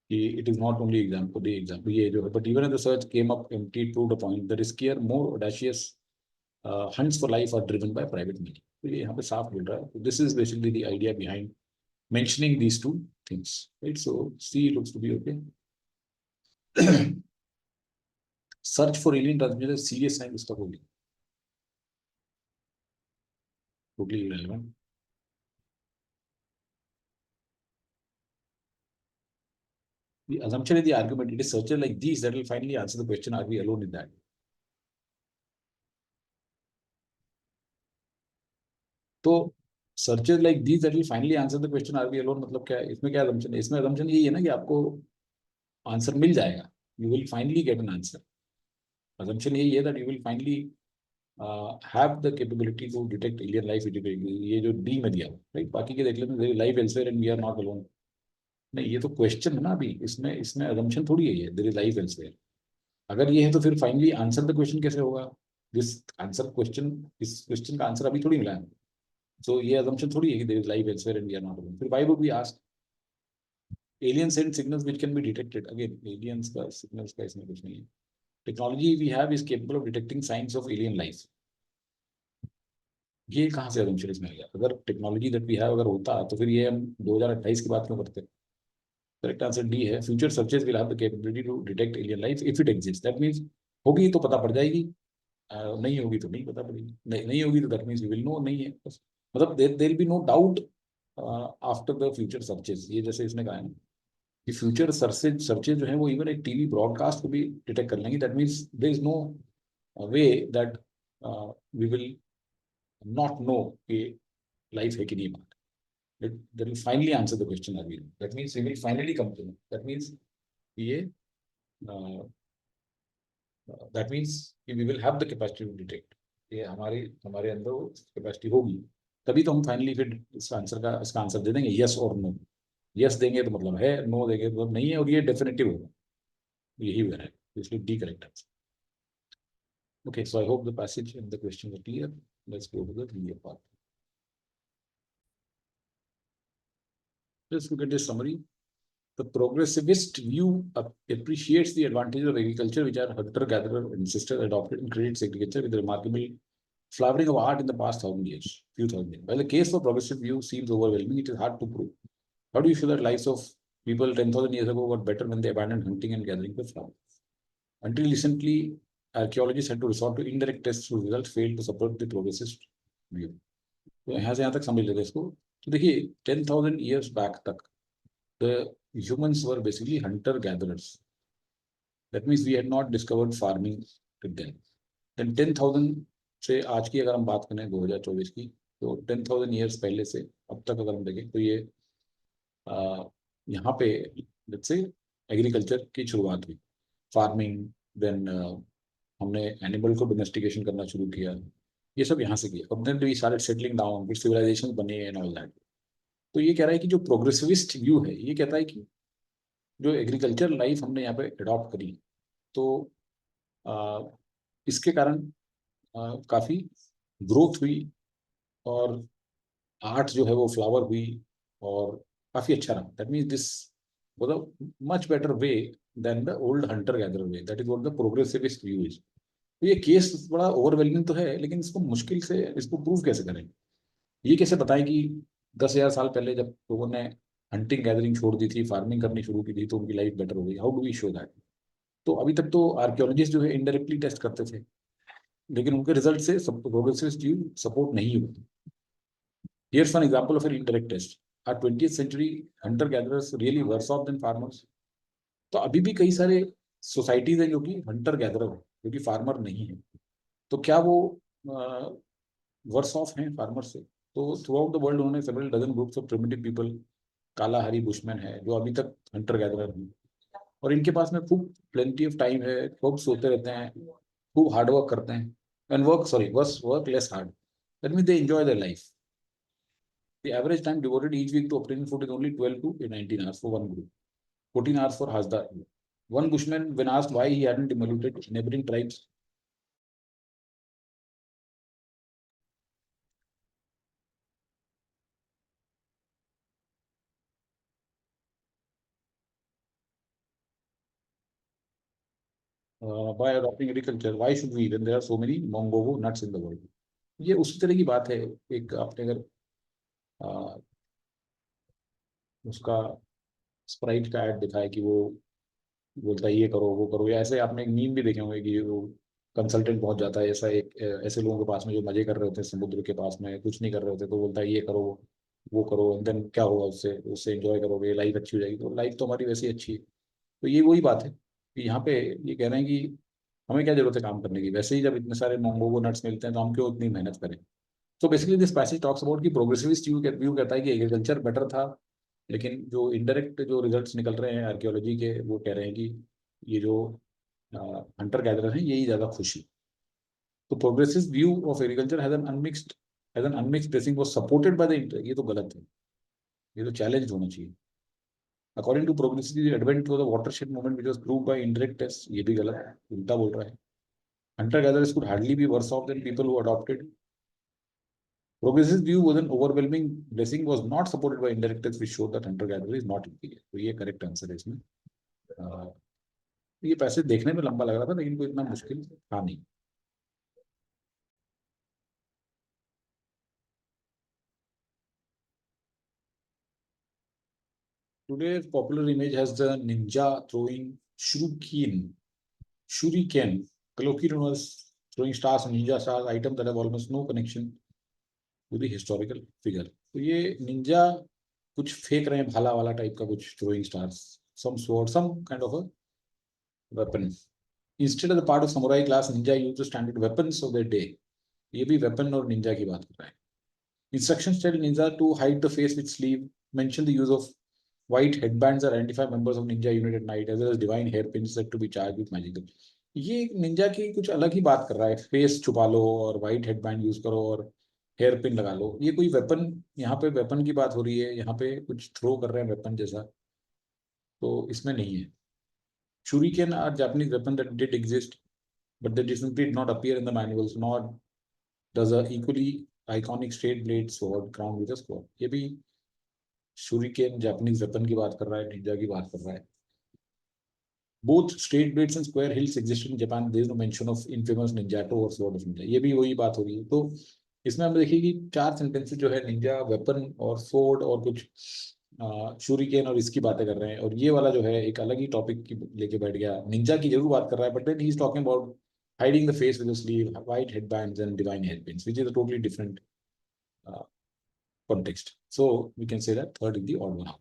कि it is not only example the example ये जो है. But even the search came up empty to the point the riskier more audacious hunts for life are driven by private money. तो ये यहाँ पे साफ मिल रहा है. This is basically the idea behind mentioning these two things. Right. So C looks to be okay. Search for alien transmission serious sign उसका बोलिए, totally irrelevant. The assumption in the argument, it is searches like these that will finally answer the question, are we alone in that? तो searches like these that will finally answer the question, are we alone, मतलब क्या है इसमें? क्या assumption है इसमें? assumption यही है ना कि आपको आंसर मिल जाएगा, you will finally get an answer. assumption यही है that you will finally have the capability to detect alien life independently. ये जो डी में दिया राइट, बाकी के देख लेते हैं, life elsewhere and we are not alone. नहीं, ये तो क्वेश्चन है ना अभी, इसमें इसमें assumption थोड़ी है, ये देयर इज लाइफ एल्सवेयर। अगर ये है तो फिर फाइनली आंसर द क्वेश्चन कैसे होगा? दिस आंसर क्वेश्चन, इस क्वेश्चन का आंसर अभी थोड़ी मिला है। सो ये assumption थोड़ी है कि there is life elsewhere and we are not alone. फिर why would we ask aliens send signals which can be detected? Again, aliens का signals का इसमें कुछ नहीं है। Technology we have is capable of detecting science of alien life. ये कहाँ से assumption इसमें आ गया? अगर टेक्नोलॉजी दैट वी हैव अगर होता तो फिर ये हम 2028 की बात क्यों करते? करेक्ट आंसर डी है, future searches will have the capability to detect alien life if it exist. That means होगी तो पता पड़ जाएगी, नहीं होगी तो नहीं पता पड़ेगी। नहीं होगी तो that means we will know नहीं है बस। मतलब there will be no doubt after the future searches. ये जैसे इसने कहा है ना कि फ्यूचर सर्चेज सर्चेज जो है वो इवन एक टीवी ब्रॉडकास्ट को भी डिटेक्ट कर लेंगे। That means there is no way that we will not know कि लाइफ है कि नहीं। That will finally answer the question, are we? That means we will finally come to know. That means ये uh, that means we will have the capacity to detect। ये हमारे हमारे अंदर वो कैपेसिटी होगी, तभी तो हम फाइनली फिर इसका आंसर दे देंगे यस और नो। यस देंगे तो मतलब है, नो देंगे तो मतलब नहीं है, और ये डेफिनेटिव होगा, यही हुआ है, इसलिए D correct answer. Okay, so I hope the passage and the questions are clear. Let's go to the clear part. Let's look at this summary. The progressivist view appreciates the advantages of agriculture, which are hunter-gatherer ancestors adopted, and credits agriculture with the remarkable flowering of art in the past few thousand years. While the case for progressive view seems overwhelming, it is hard to prove. How do you feel that lives of people 10,000 years ago were better when they abandoned hunting and gathering for flowers? Until recently, archaeologists had to resort to indirect tests whose results failed to support the progressist view. तो यहाँ से यहाँ तक समझ लेते इसको। तो देखिए 10,000 years back तक the humans were basically hunter gatherers. That means we had not discovered farming till then. Then 10,000 से आज की अगर हम बात करें 2024 की, तो 10,000 years पहले से अब तक अगर हम देखें तो ये यहाँ पे लेट्स से एग्रीकल्चर की शुरुआत हुई, फार्मिंग, देन हमने एनिमल को डोमेस्टिकेशन करना शुरू किया, ये सब यहाँ से किया। अब then we started settling down, फिर सिविलाइजेशन बने एंड ऑल दैट। तो ये कह रहा है कि जो प्रोग्रेसिविस्ट व्यू है ये कहता है कि जो एग्रीकल्चर लाइफ हमने यहाँ पे अडॉप्ट करी, तो आ, इसके कारण काफी ग्रोथ हुई, और आर्ट जो है वो फ्लावर हुई, और काफी अच्छा रहा। That means this was a much better way than the old hunter gatherer way. That is what the progressivist view is. तो ये केस बड़ा ओवरवेलमिंग तो है, लेकिन इसको मुश्किल से इसको प्रूव कैसे करें? ये कैसे बताएं कि 10,000 साल पहले जब लोगों ने हंटिंग गैदरिंग छोड़ दी थी, फार्मिंग करनी शुरू की थी, तो उनकी लाइफ बेटर हो गई? How do we show that? तो अभी तक तो आर्कियोलॉजिस्ट जो है इनडायरेक्टली टेस्ट करते थे, लेकिन उनके रिजल्ट से प्रोग्रेसिविस्ट व्यू सपोर्ट नहीं हुआ। Here's one example of an indirect test. Are 20th century hunter gatherers really worse off than farmers? तो अभी भी कई सारे सोसाइटीज हैं जो कि हंटर गैदरर है, जो कि फार्मर नहीं है। तो क्या वो वर्स ऑफ हैं फार्मर से? तो थ्रू आउट द वर्ल्ड उन्होंने several dozen groups of primitive people, Kalahari bushman है जो अभी तक हंटर गैदरर हैं, और इनके पास में खूब प्लेंटी ऑफ टाइम है, खूब सोते रहते हैं, खूब हार्ड वर्क करते हैं, and work less hard. That mean they enjoy their life. The average time devoted each week to obtaining food is only 12 to 19 hours for one group, 14 hours for Hasda. One bushman, when asked why he hadn't emulated neighboring tribes, by adopting agriculture, why should we when there are so many mongovo nuts in the world? ये उसी तरह की बात है। एक आपने अगर uh, उसका स्प्राइट का ऐड दिखा है कि वो बोलता है ये करो वो करो, या ऐसे आपने एक मीम भी देखे होंगे कि वो कंसल्टेंट पहुंच जाता है ऐसा एक ऐसे लोगों के पास में जो मजे कर रहे होते हैं समुद्र के पास में, कुछ नहीं कर रहे होते, तो बोलता है ये करो वो करो, देन क्या होगा, उससे उससे एंजॉय करोगे, लाइफ अच्छी हो जाएगी। तो लाइफ तो हमारी वैसे ही अच्छी है। तो ये वही बात है कि यहाँ पे ये कह रहे हैं कि हमें क्या जरूरत है काम करने की, वैसे ही जब इतने सारे मोंगो को नट्स मिलते हैं तो हम क्यों इतनी मेहनत करें। तो basically this passage talks about कि प्रोग्रेसिविस्ट व्यू कहता है कि एग्रीकल्चर बेटर था, लेकिन जो इनडायरेक्ट जो रिजल्ट्स निकल रहे हैं आर्कियोलॉजी के वो कह रहे हैं कि ये जो हंटर गैदरर हैं यही ज्यादा खुशी। तो progressive view of agriculture has an unmixed blessing was supported by the inter, ये तो गलत है, ये तो चैलेंज होना चाहिए। According to progressive advent was the watershed movement which was proved by indirect test, ये भी गलत है, उल्टा बोल रहा है। Hunter gatherers could hardly be worse off than people who adopted. Progressive view was an overwhelming blessing was not supported by indirect tests which showed that hunter gatherer is not inferior. तो ये correct answer है इसमें। अह, ये पैसे देखने में लंबा लग रहा था लेकिन कोई इतना मुश्किल था नहीं। Today's popular image has the ninja throwing shuriken, colloquially known as throwing stars and ninja stars, items that have almost no connection to the historical figure. तो ये निंजा कुछ फेंक रहे हैं भाला वाला टाइप का कुछ throwing stars, some sword, some kind of a weapon. Instead of the part of samurai class, ninja used the standard weapons of their day. ये भी weapon और ninja की बात कर रहा है। Instructions tell ninja to hide the face with sleeve. Mention the use of white headbands that identify members of ninja unit at night, as well as divine hairpins said to be charged with magical. ये Ninja की कुछ अलग ही बात कर रहा है, face छुपा लो और व्हाइट हेडबैंड यूज करो और हेयर पिन लगा लो। ये कोई वेपन, यहाँ पे वेपन की बात हो रही है, यहाँ पे कुछ थ्रो कर रहे हैं वेपन जैसा, तो इसमें नहीं है। Shuriken are Japanese weapon that did exist, but they simply did not appear in the manuals, nor does a equally iconic straight blade sword crowned with a squad. ये भी shuriken Japanese weapon की बात कर रहा है, ninja की बात कर रहा है। Both straight blades and square hilts existed in Japan. There is no mention of infamous ninjato or sword of ninja. ये भी वही बात हो रही है। तो इसमें हम देखिए कि 4 सेंटेंसेस जो है निंजा वेपन और स्वॉर्ड और कुछ शूरिकेन और इसकी बातें कर रहे हैं, और ये वाला जो है एक अलग ही टॉपिक की लेके बैठ गया। निंजा की जरूर बात कर रहा है, but then he is talking about hiding the face with a sleeve, white headbands, and divine hairpins, which is a totally different uh, context. So we can say that third is the odd one out.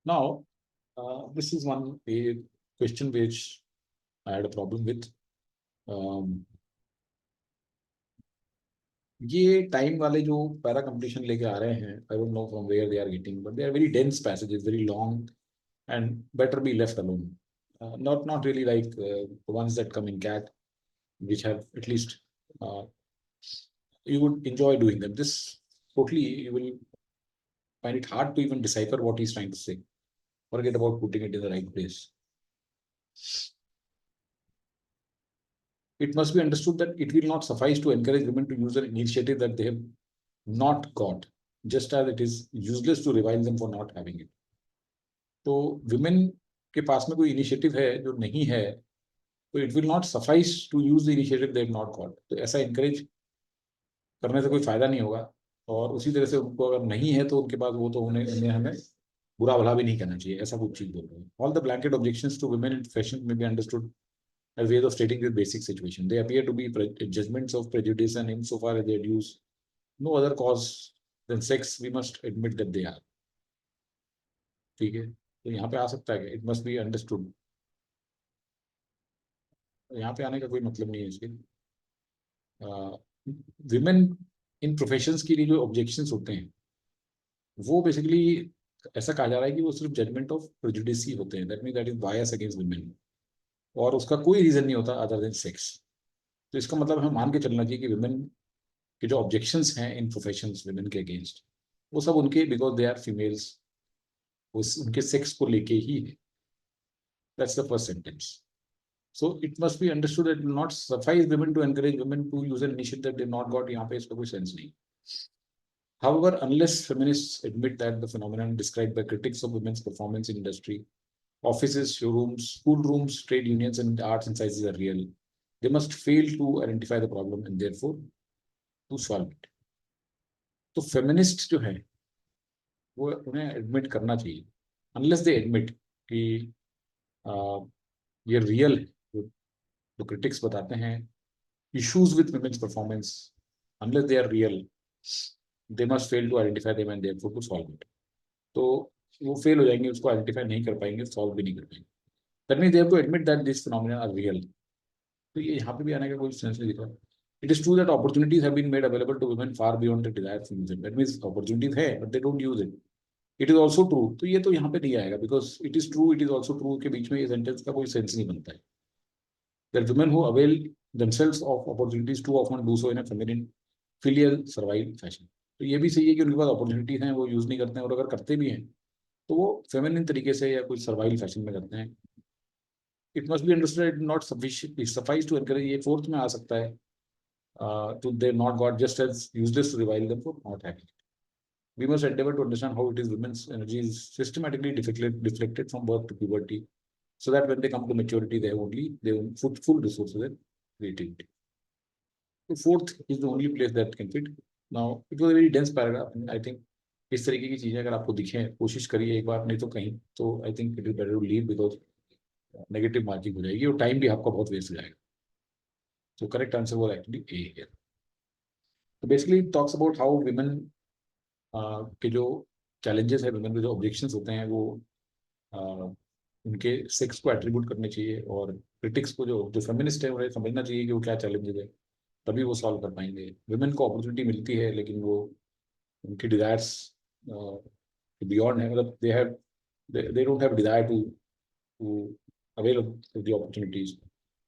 Now, this is one a question which I had a problem with. ये time वाले जो para competition लेके आ रहे हैं, I don't know from where they are getting, but they are very dense passages, very long, and better be left alone. Not really like the ones that come in CAT, which have at least you would enjoy doing them. This totally you will find it hard to even decipher what he's trying to say. Forget about putting it in the right place. It must be understood that it will not suffice to encourage women to use an initiative that they have not got, just as it is useless to revile them for not having it. तो women के पास में कोई initiative है जो नहीं है, तो it will not suffice to use the initiative they have not got. तो ऐसा इंकरेज करने से कोई फायदा नहीं होगा, और उसी तरह से उनको अगर नहीं है तो उनके पास वो तो उन्हें हमें बुरा भला भी नहीं करना चाहिए, ऐसा कुछ चीज बोल रहे हैं। All the blanket objections to women in fashion में be understood as ways of stating this basic situation. They appear to be judgments of prejudice, and insofar as they use no other cause than sex, we must admit that they are. ठीक है, तो यहाँ पे आ सकता है कि it must be understood, यहाँ पे आने का कोई मतलब नहीं है इसके। विमेन इन प्रोफेशंस के लिए जो ऑब्जेक्शंस होते हैं वो बेसिकली ऐसा कहा जा रहा है कि वो सिर्फ जजमेंट ऑफ प्रेजुडिस ही होते हैं, that mean that is bias against women, और उसका कोई रीजन नहीं होता अदर देन सेक्स। तो इसका मतलब हमें मान के चलना चाहिए कि विमेन के जो ऑब्जेक्शंस हैं इन प्रोफेशंस विमेन के अगेंस्ट, वो सब उनके बिकॉज दे आर फीमेल्स, उनके सेक्स को लेके ही है। That's the first sentence. So it must be understood that it will not suffice women to encourage women to use an initiative that they not got. यहाँ पे इसका कोई sense नहीं. However, unless feminists admit that the phenomenon described by critics of women's performance in industry, offices, showrooms, schoolrooms, trade unions, and arts and sciences are real, they must fail to identify the problem and therefore to solve it. तो feminist जो है वो उन्हें admit करना चाहिए unless they admit कि ये real है, जो क्रिटिक्स बताते हैं issues with women's performance, unless they are real, they must fail to identify them and therefore to solve it. तो वो फेल हो जाएंगे, उसको आइडेंटिफाई नहीं कर पाएंगे, सॉल्व भी नहीं कर पाएंगे. That means they have to admit that this phenomena are real. तो ये यहाँ पे भी आने का कोई सेंस नहीं दिख रहा. It is true that opportunities have been made available to women far beyond the desired from them. That means opportunities है, but they don't use it. It is also true. तो ये तो यहाँ पे नहीं आएगा, because it is true, it is also true के बीच में ये सेंटेंस का कोई सेंस नहीं बनता है. That women who avail themselves of opportunities too often do so in a feminine, filial, servile fashion. तो ये भी सही है कि उनके पास अपॉर्चुनिटीज हैं, वो यूज नहीं करते हैं, और अगर करते भी हैं तो वो फेमिनिन तरीके से या कोई सर्वाइल फैशन में करते हैं. It must be understood not sufficient to encourage. ये फोर्थ में आ सकता है. To they not got just as useless to revile them for not having it. We must endeavor to understand how it is women's energy is systematically deflected from birth to puberty, so that when they come to maturity, they have only their own full resources and creativity. The fourth is the only place that can fit. Now, it was a very dense paragraph, and I think इस तरीके की चीजें अगर आपको दिखें, कोशिश करिए एक बार, नहीं तो कहीं तो I think it is better to leave, because negative marking हो जाएगी और टाइम भी आपका बहुत वेस्ट हो जाएगा. So correct answer was actually A here. So basically it talks about how women के जो challenges है, women के जो objections होते हैं, वो उनके सेक्स को एट्रीब्यूट करने चाहिए, और क्रिटिक्स को जो फेमिनिस्ट है उन्हें समझना चाहिए कि वो क्या चैलेंजेस है, तभी वो सॉल्व कर पाएंगे. वुमेन को अपॉर्चुनिटी मिलती है, लेकिन वो उनकी डिजायर्स बियॉन्ड है, मतलब they don't have desire to avail of the opportunities.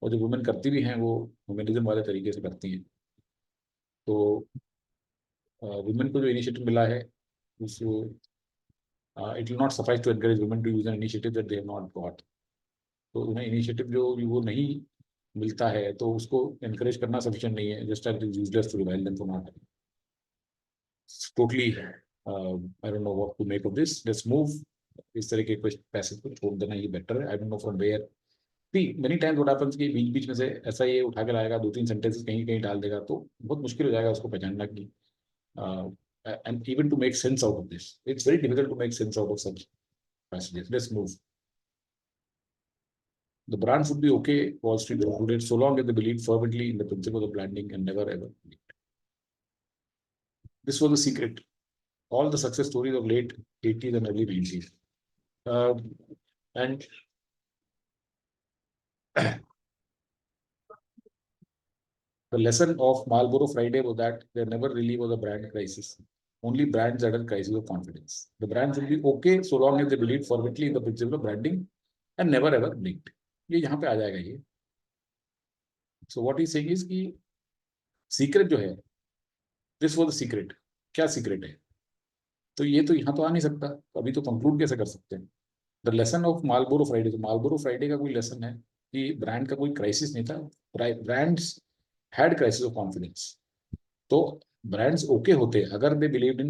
और जो वुमेन करती भी हैं वो ह्यूमनिज्म वाले तरीके से करती हैं. तो वुमेन को जो इनिशिएटिव मिला है, उस it will not suffice to encourage women to use an initiative that they have not got. तो उन्हें इनिशिएटिव जो वो नहीं मिलता है, तो उसको एनकरेज करना सफिशिएंट नहीं है. Just it is useless to revile them for not. Totally I don't know what to make of this. Let's move. इस तरह के पैसेज को छोड़ देना ये बेटर है. I don't know from where. Many times what happens कि बीच बीच में से ऐसा ये उठा के लाएगा, दो तीन सेंटेंसेस कहीं कहीं डाल देगा, तो बहुत मुश्किल हो जाएगा उसको पहचानना कि and even to make sense out of this. It's very difficult to make sense out of such passages. Let's move. The brands would be okay, Wall Street included, so long as they believe fervently in the principle of branding and never ever believed. This was the secret. All the success stories of late 80s and early 90s. And the lesson of Marlboro Friday was that there never really was a brand crisis. Only brands that are crisis of confidence. The brands will be okay so long as they believe fervently in the principle of branding and never ever blinked. ये यहाँ पे आ जाएगा ये. So what he's saying is कि secret जो है, this was the secret. क्या secret है? तो ये तो यहाँ तो आ नहीं सकता. अभी तो कंक्लूड कैसे कर सकते हैं? The lesson of Marlboro Friday. तो मार्लबोरो फ्राइडे का कोई लेसन है कि ब्रांड का कोई क्राइसिस नहीं था. Brands had crisis of confidence. तो brands okay होते अगर they believed in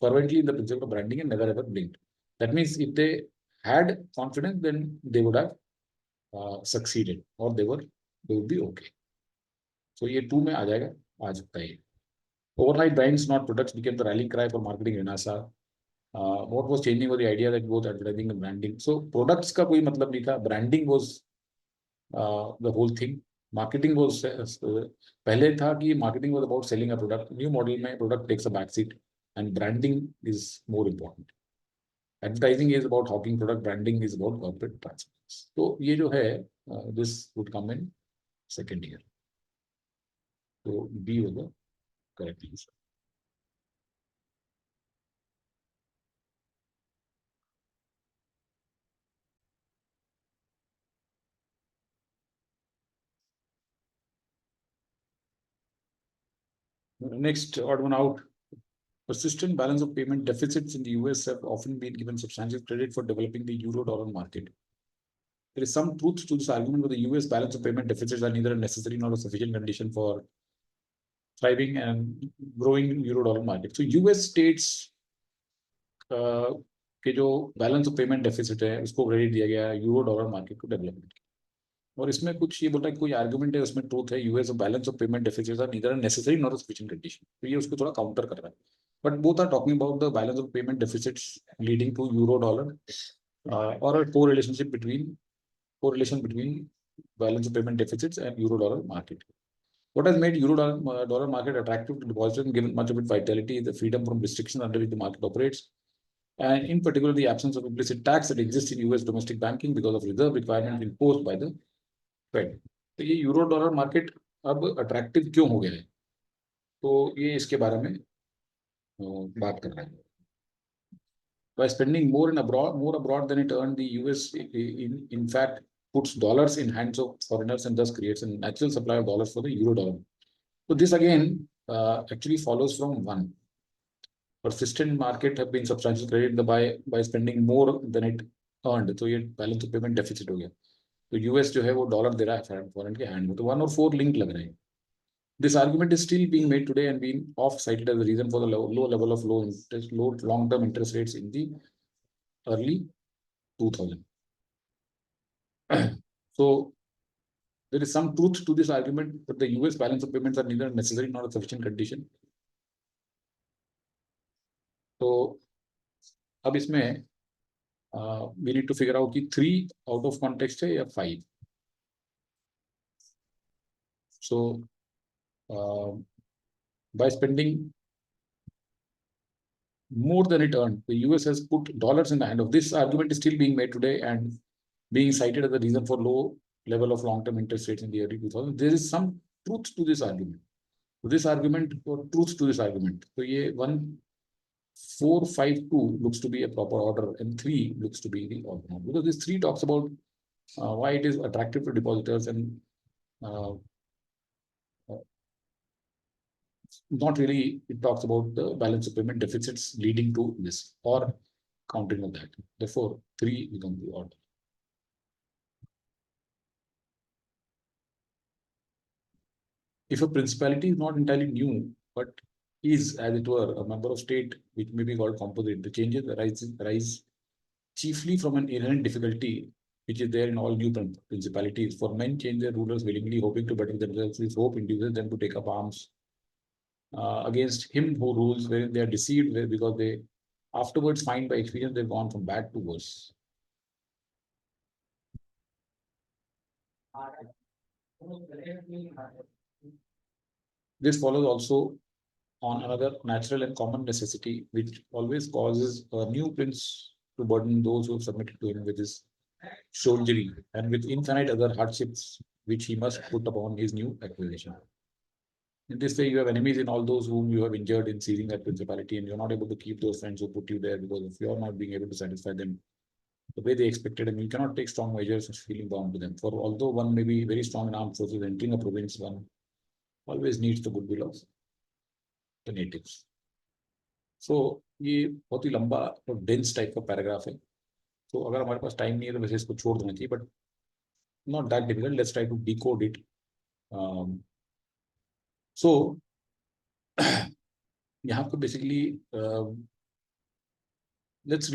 fervently in the principle of branding and never ever blinked. That means if they had confidence, then they would have succeeded, or they would be okay. So ये 2 में आ जाएगा, आ सकता है. Overnight brands not products became the rallying cry for marketing renaissance. What was changing was the idea that both advertising and branding. So products का कोई मतलब नहीं था. Branding was the whole thing. Marketing was पहले था कि marketing was about selling a product. New model में product takes a back seat and branding is more important. Advertising is about hawking product, branding is about corporate transfers. तो ये जो है this would come in second year. तो B होगा correct answer. Next, odd one out. Persistent balance of payment deficits in the US have often been given substantial credit for developing the euro-dollar market. There is some truth to this argument, but the US balance of payment deficits are neither a necessary nor a sufficient condition for thriving and growing euro-dollar market. So US states के जो balance of payment deficit है उसको credit दिया गया है euro-dollar market को development. और इसमें कुछ ये बोलता है कोई आर्गुमेंट है, उसमें ट्रूथ है. US balance of payment deficit are neither necessary not a sufficient condition. तो ये उसको थोड़ा काउंटर कर रहा है. But both are talking about the balance of payment deficits leading to euro dollar or a correlation between balance of payment deficits and euro dollar market. What has made euro dollar market attractive to depositors and given much of its vitality is the freedom from restrictions under which the market operates, and in particular the absence of implicit tax that exists in US domestic banking because of reserve requirements imposed by the Fed. तो ये euro dollar market अब attractive क्यों हो गया है, तो ये इसके बारे में बात कर रहे हैं. By spending more abroad than it earned, the US in fact puts dollars in hands of foreigners and thus creates a natural supply of dollars for the euro dollar. So this again actually follows from one. Persistent market have been substantially credited by spending more than it earned. तो ये balance of payment deficit हो गया. तो US जो है वो dollar दे रहा है फॉरेन के हैंड में, तो 1 और 4 लिंक लग रहे हैं. This argument is still being made today and being oft-cited as the reason for the low level of low long-term interest rates in the early 2000. So there is some truth to this argument, but the US balance of payments are neither necessary nor a sufficient condition. So अब इसमें we need to figure out कि 3 out of context है या 5. So by spending more than it earned, the US has put dollars in the hand of. This argument is still being made today and being cited as the reason for low level of long-term interest rates in the early 2000s. There is some truth to this argument. This argument or truth to this argument. So ये 1, 4, 5, 2 looks to be a proper order, and 3 looks to be the odd one, because this 3 talks about why it is attractive to depositors and not really it talks about the balance of payment deficits leading to this or countering of that. Therefore, 3 becomes the order. If a principality is not entirely new, but is, as it were, a member of state which may be called composite, the changes arise chiefly from an inherent difficulty which is there in all new principalities. For men change their rulers willingly, hoping to better themselves. This hope induces them to take up arms against him who rules, wherein they are deceived because they afterwards find by experience they've gone from bad to worse. This follows also on another natural and common necessity, which always causes a new prince to burden those who have submitted to him with his soldiery and with infinite other hardships which he must put upon his new acquisition. In this way, you have enemies in all those whom you have injured in seizing that principality, and you're not able to keep those friends who put you there because if you're not being able to satisfy them the way they expected, and you cannot take strong measures of feeling bound to them. For although one may be very strong in armed forces, entering a province, one always needs the goodwill of the natives. So ये बहुत ही लंबा और dense type का paragraph है. तो अगर हमारे पास time नहीं है तो वैसे इसको छोड़ देना चाहिए, but not that difficult. Let's try to decode it. So यहाँ पे basically let's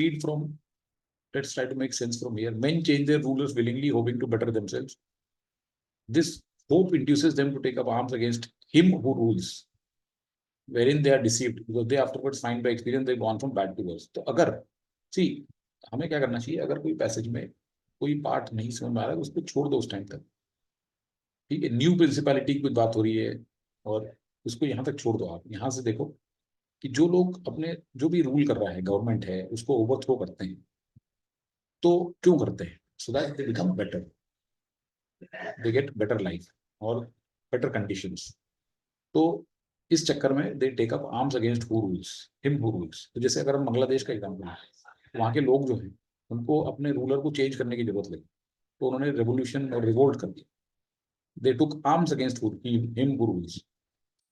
try to make sense from here. Men change their rulers willingly, hoping to better themselves. This hope induces them to take up arms against him who rules, wherein they are deceived because they afterwards find by experience they've gone from bad to worse. तो अगर हमें क्या करना चाहिए, अगर कोई passage में कोई पार्ट नहीं समझ में आ रहा है उसको छोड़ दो उस टाइम तक. ठीक है, न्यू प्रिंसिपैलिटी की कुछ बात हो रही है और उसको यहाँ तक छोड़ दो. आप यहाँ से देखो कि जो लोग अपने जो भी रूल कर रहा है गवर्नमेंट है उसको ओवरथ्रो करते हैं, तो क्यों करते हैं? So that they become better, they get better life और बेटर कंडीशंस. तो इस चक्कर में they take up arms against who rules, him who rules. तो जैसे अगर हम बांग्लादेश का एग्जांपल है, वहाँ के लोग जो हैं उनको अपने रूलर को चेंज करने की जरूरत लगी, तो उन्होंने रेवोल्यूशन और रिवोल्ट कर दिया. They took arms against him who rules.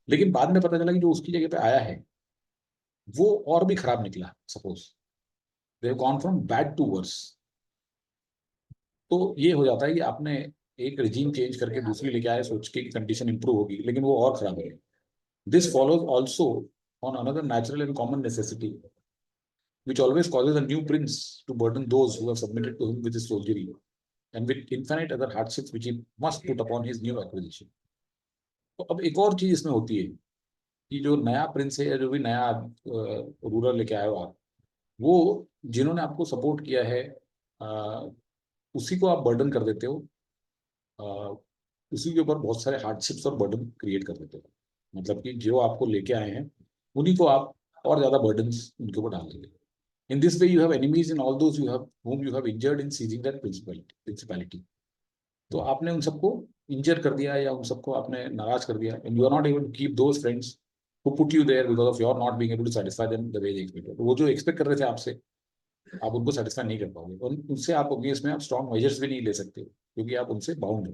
लेकिन बाद में पता चला कि जो उसकी जगह पे आया है वो और भी खराब निकला. Suppose they have gone from bad to worse. तो ये हो जाता है कि आपने एक रिजीम चेंज करके दूसरी लेके आए सोच के कंडीशन इंप्रूव होगी, लेकिन वो और खराब है. This follows also on another natural and common necessity, which always causes a new prince to burden those who have submitted to him with his soldiery and with infinite other hardships which he must put upon his new acquisition. तो अब एक और चीज इसमें होती है कि जो नया प्रिंस है या जो भी नया रूलर लेके आए हो आप, वो जिन्होंने आपको सपोर्ट किया है उसी को आप बर्डन कर देते हो, अ, उसी के ऊपर बहुत सारे हार्डशिप्स और बर्डन क्रिएट कर देते हो। मतलब कि जो आपको लेके आए हैं उन्हीं को आप और ज्यादा बर्डन्स उनके ऊपर डाल देंगे। In this way, you have enemies in all those you have whom you have injured in seizing that principality. तो आपने उन सबको इंजर कर दिया या उन सबको आपने नाराज कर दिया, and you are not able to keep those friends who put you there because of your not being able to satisfy them the way they expected. तो वो जो एक्सपेक्ट कर रहे थे आपसे, आप उनको सेटिस्फाई नहीं कर पाओगे और उनसे आप अगेंस्ट में आप स्ट्रॉन्ग मेजर्स भी नहीं ले सकते क्योंकि आप उनसे बाउंड हो।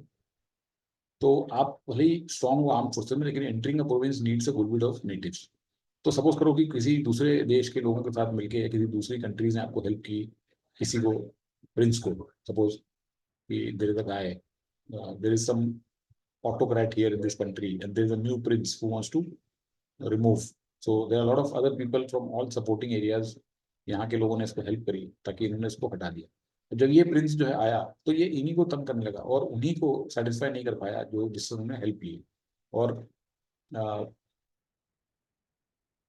तो आप भले ही स्ट्रॉन्ग हो आर्म फोर्सेस में, लेकिन entering a province needs a goodwill of natives. तो सपोज करो कि किसी दूसरे देश के लोगों के साथ मिलके या किसी दूसरी कंट्रीज ने आपको हेल्प की, किसी को, प्रिंस को, सपोज कि there is a guy, there is some autocrat here in this country and there is a new prince who wants to remove, so there are a lot of other people from all supporting areas, यहाँ के लोगों ने इसको help करी ताकि इन्होंने इसको हटा दिया। तो जब ये प्रिंस जो है आया तो ये इन्हीं को तंग करने लगा और उन्हीं को सेटिस्फाई नहीं कर पाया जो जिससे उन्होंने हेल्प ली। और uh,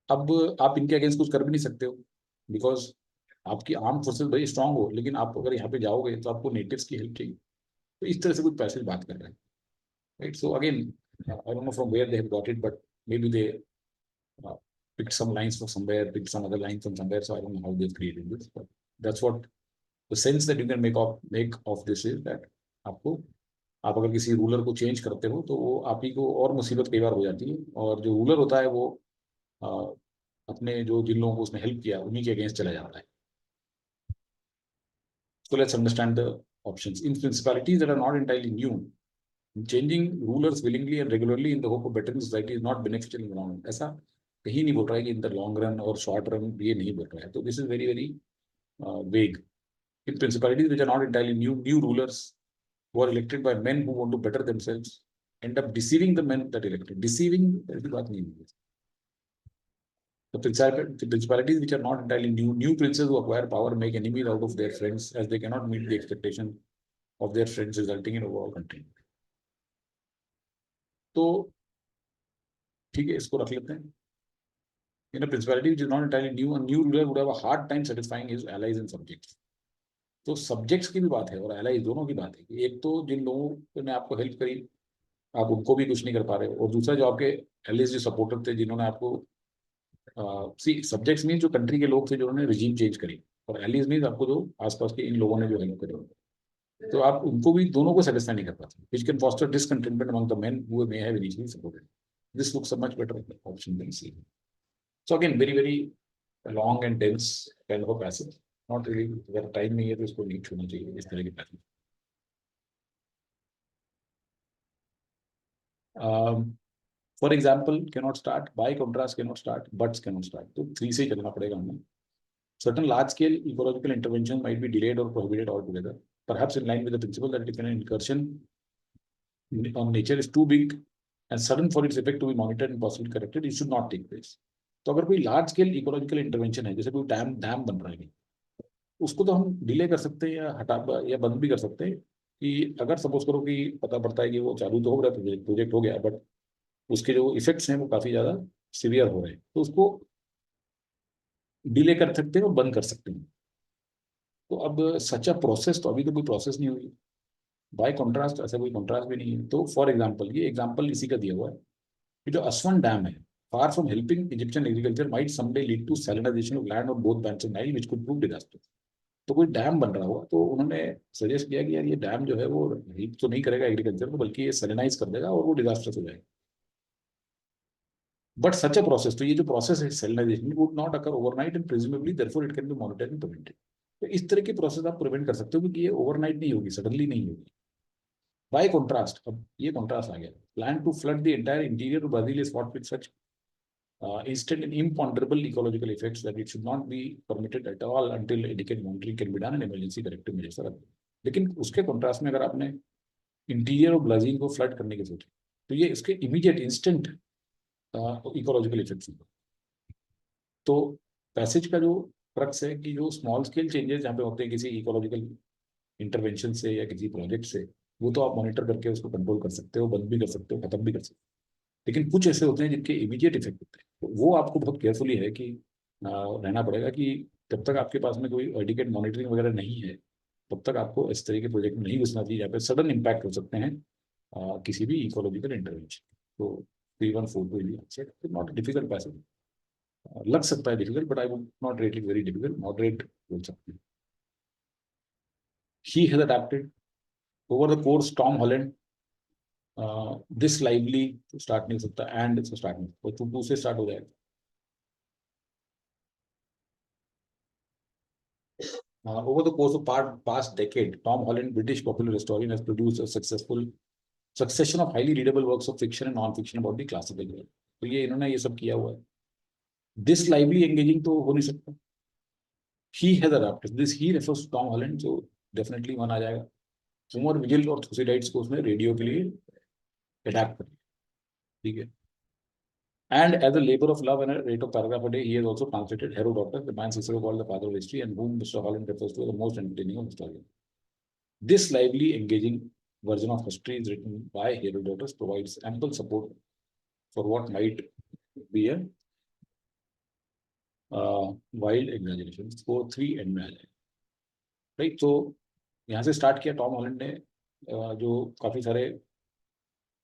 अब आप इनके अगेंस्ट कुछ कर भी नहीं सकते हो बिकॉज आपकी आर्म फोर्सेस बड़ी स्ट्रांग हो, लेकिन आप अगर यहाँ पे जाओगे तो आपको नेटिव्स की हेल्प चाहिए। तो इस तरह से कुछ पैसे बात कर रहे हैं, right? So again I don't know from where they have got it, but maybe they picked some lines from somewhere, picked some other lines from somewhere, so I don't know how they've created this, but that's what the sense that you can make of this is that आपको, आप अगर किसी ruler को change करते हो तो वो आप ही को और मुसीबत कई बार हो जाती है, और जो रूलर होता है वो अपने जो जिन लोगों को उसने हेल्प किया उन्हीं के अगेंस्ट चला जाता है। So let's understand the options. In principalities that are not entirely new, changing rulers willingly and regularly in the hope of bettering society is not beneficial in the long run. ऐसा कहीं नहीं बोल रहा है कि इन द लॉन्ग रन और short run ये नहीं बोल रहा है। तो this is very very vague. In principalities which are not entirely new, new rulers who are elected by men who want to better themselves end up deceiving the men that elected. Deceiving ऐसी बात नहीं है। The principalities which are not entirely new, new princes who acquire power make enemies out of their friends as they cannot meet the expectation of their friends, resulting in overall content. तो ठीक है, इसको रख लेते हैं। In a principality which is not entirely new, a new ruler would have a hard time satisfying his allies and subjects. तो subjects की भी बात है और allies दोनों की बात है कि एक तो जिन लोगों ने आपको हेल्प करी आप उनको भी कुछ नहीं कर पा रहे हो, और दूसरा जो आपके allies जो सपोर्टर थे जिन्होंने आपको सी सब्जेक्ट्स मीन जो कंट्री के लोग थे जिन्होंने रिजीम चेंज करी, और एलीज मीन आपको जो आसपास के इन लोगों ने जो हेल्प करी, तो आप उनको भी दोनों को सेटिस्फाई नहीं कर पाते, which can foster discontentment among the men who may have initially supported. This looks a much better option than C. So again, very very long and dense kind of a passage. Not really, अगर time नहीं है तो इसको नहीं छूना चाहिए इस तरह के passage. For example cannot start, by contrast cannot start, buts cannot start, तो 3 से ही चलना पड़ेगा हमें। Certain large-scale ecological interventions might be delayed or prohibited altogether, perhaps in line with the principle that if an incursion on nature is too big and sudden for its effect to be monitored and possibly corrected, it should not take place. तो अगर कोई large scale ecological intervention है, जैसे कोई dam dam बन रहा है, उसको तो हम डिले कर सकते हैं या हटा या बंद भी कर सकते हैं कि अगर सपोज करो कि पता पड़ता है कि वो चालू तो हो रहा है, प्रोजेक्ट हो गया, बट उसके जो इफेक्ट्स हैं वो काफी ज्यादा सीवियर हो रहे हैं, तो उसको डिले कर सकते हैं और बंद कर सकते हैं। तो अब सच अ प्रोसेस, तो अभी तो कोई प्रोसेस नहीं हुई। बाय कॉन्ट्रास्ट ऐसा कोई कॉन्ट्रास्ट भी नहीं है। तो फॉर एग्जाम्पल, ये एग्जाम्पल इसी का दिया हुआ है कि जो असवन डैम है, far from helping Egyptian agriculture, might someday lead to salinization of land on both banks of Nile, which could prove disastrous. तो कोई डैम बन रहा हुआ तो उन्होंने सजेस्ट किया कि यार ये डैम जो है वो हेल्प तो नहीं करेगा एग्रीकल्चर को, बल्कि ये सैलिनाइज कर देगा और वो डिजास्टर्स हो जाएगा। बट सच अ प्रोसेस, तो ये जो प्रोसेस है salinization would not occur overnight and presumably therefore it can be monitored and prevented. तो इस तरह की प्रोसेस आप प्रिवेंट कर सकते हो क्योंकि ये ओवरनाइट नहीं होगी, सडनली नहीं होगी। बाय कॉन्ट्रास्ट, अब ये कॉन्ट्रास्ट आ गया, plan to flood the entire interior of Brazil is fraught with such instant and imponderable ecological effects that it should not be permitted at all until adequate monitoring can be done and emergency corrective measures are available. लेकिन उसके contrast में अगर आपने interior of Brazil को flood करने की सोचे तो ये इसके इमीडिएट इंस्टेंट इकोलॉजिकल इफेक्ट्स होंगे। तो पैसेज का जो क्रक्स है कि जो स्मॉल स्केल चेंजेस जहाँ पे होते हैं किसी इकोलॉजिकल इंटरवेंशन से या किसी प्रोजेक्ट से, वो तो आप मॉनिटर करके उसको कंट्रोल कर सकते हो, बंद भी कर सकते हो, खत्म भी कर सकते हो। लेकिन कुछ ऐसे होते हैं जिनके इमीडिएट इफेक्ट होते हैं, तो वो आपको बहुत केयरफुली है कि रहना पड़ेगा कि जब तक आपके पास में कोई एडिकेट मॉनिटरिंग वगैरह नहीं है तब तक आपको इस तरह के प्रोजेक्ट में नहीं घुसना चाहिए जहाँ पे सडन इम्पैक्ट हो सकते हैं किसी भी इकोलॉजिकल इंटरवेंशन। तो 3142 is नॉट डिफिकल्ट पैसेज, लग सकता है difficult but I would not rate it very difficult, moderate बोल सकते हैं। He has adapted over the course. Tom Holland, this lively start नहीं हो सकता, एंड से स्टार्ट नहीं, तो टू से स्टार्ट हो जाएगा। Over the course of past decade, Tom Holland, British popular historian, has produced a successful succession of highly readable works of fiction and non-fiction about the classical world. तो ये इन्होंने ये सब किया हुआ है। This lively engaging तो हो नहीं सकता। He has adapted this, he refers to Tom Holland, so definitely one आ जाएगा। उमर विजिल और थुसिडाइट्स को उसने रेडियो के लिए अडेप्ट कर, ठीक है। And as a labor of love and a rate of paragraph a day, he has also translated Herodotus, the man Cicero called the father of history, and whom Mr. Holland refers to as the most entertaining of historians. This lively, engaging version of history is written by Herodotus, provides ample support for what might be a wild exaggeration. Score 3 and में आ जाए, right. तो यहाँ से start किया Tom Holland ने, जो काफी सारे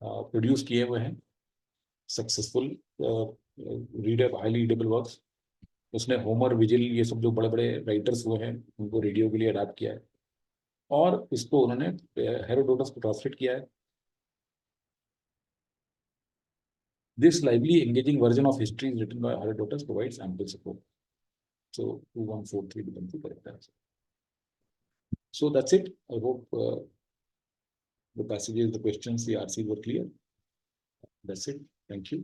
प्रोड्यूस किए हुए हैं successful reader highly readable works. उसने होमर विजिल ये सब जो बड़े बड़े राइटर्स हुए हैं उनको रेडियो के लिए अडाप्ट किया है, और इसको उन्होंने हेरोडोटस को ट्रांसलेट किया है। This lively, engaging version of history is written by Herodotus, provides ample support. So 2143 becomes the correct answer. So that's it. I hope the passages, the questions, the RCs were clear. That's it. Thank you.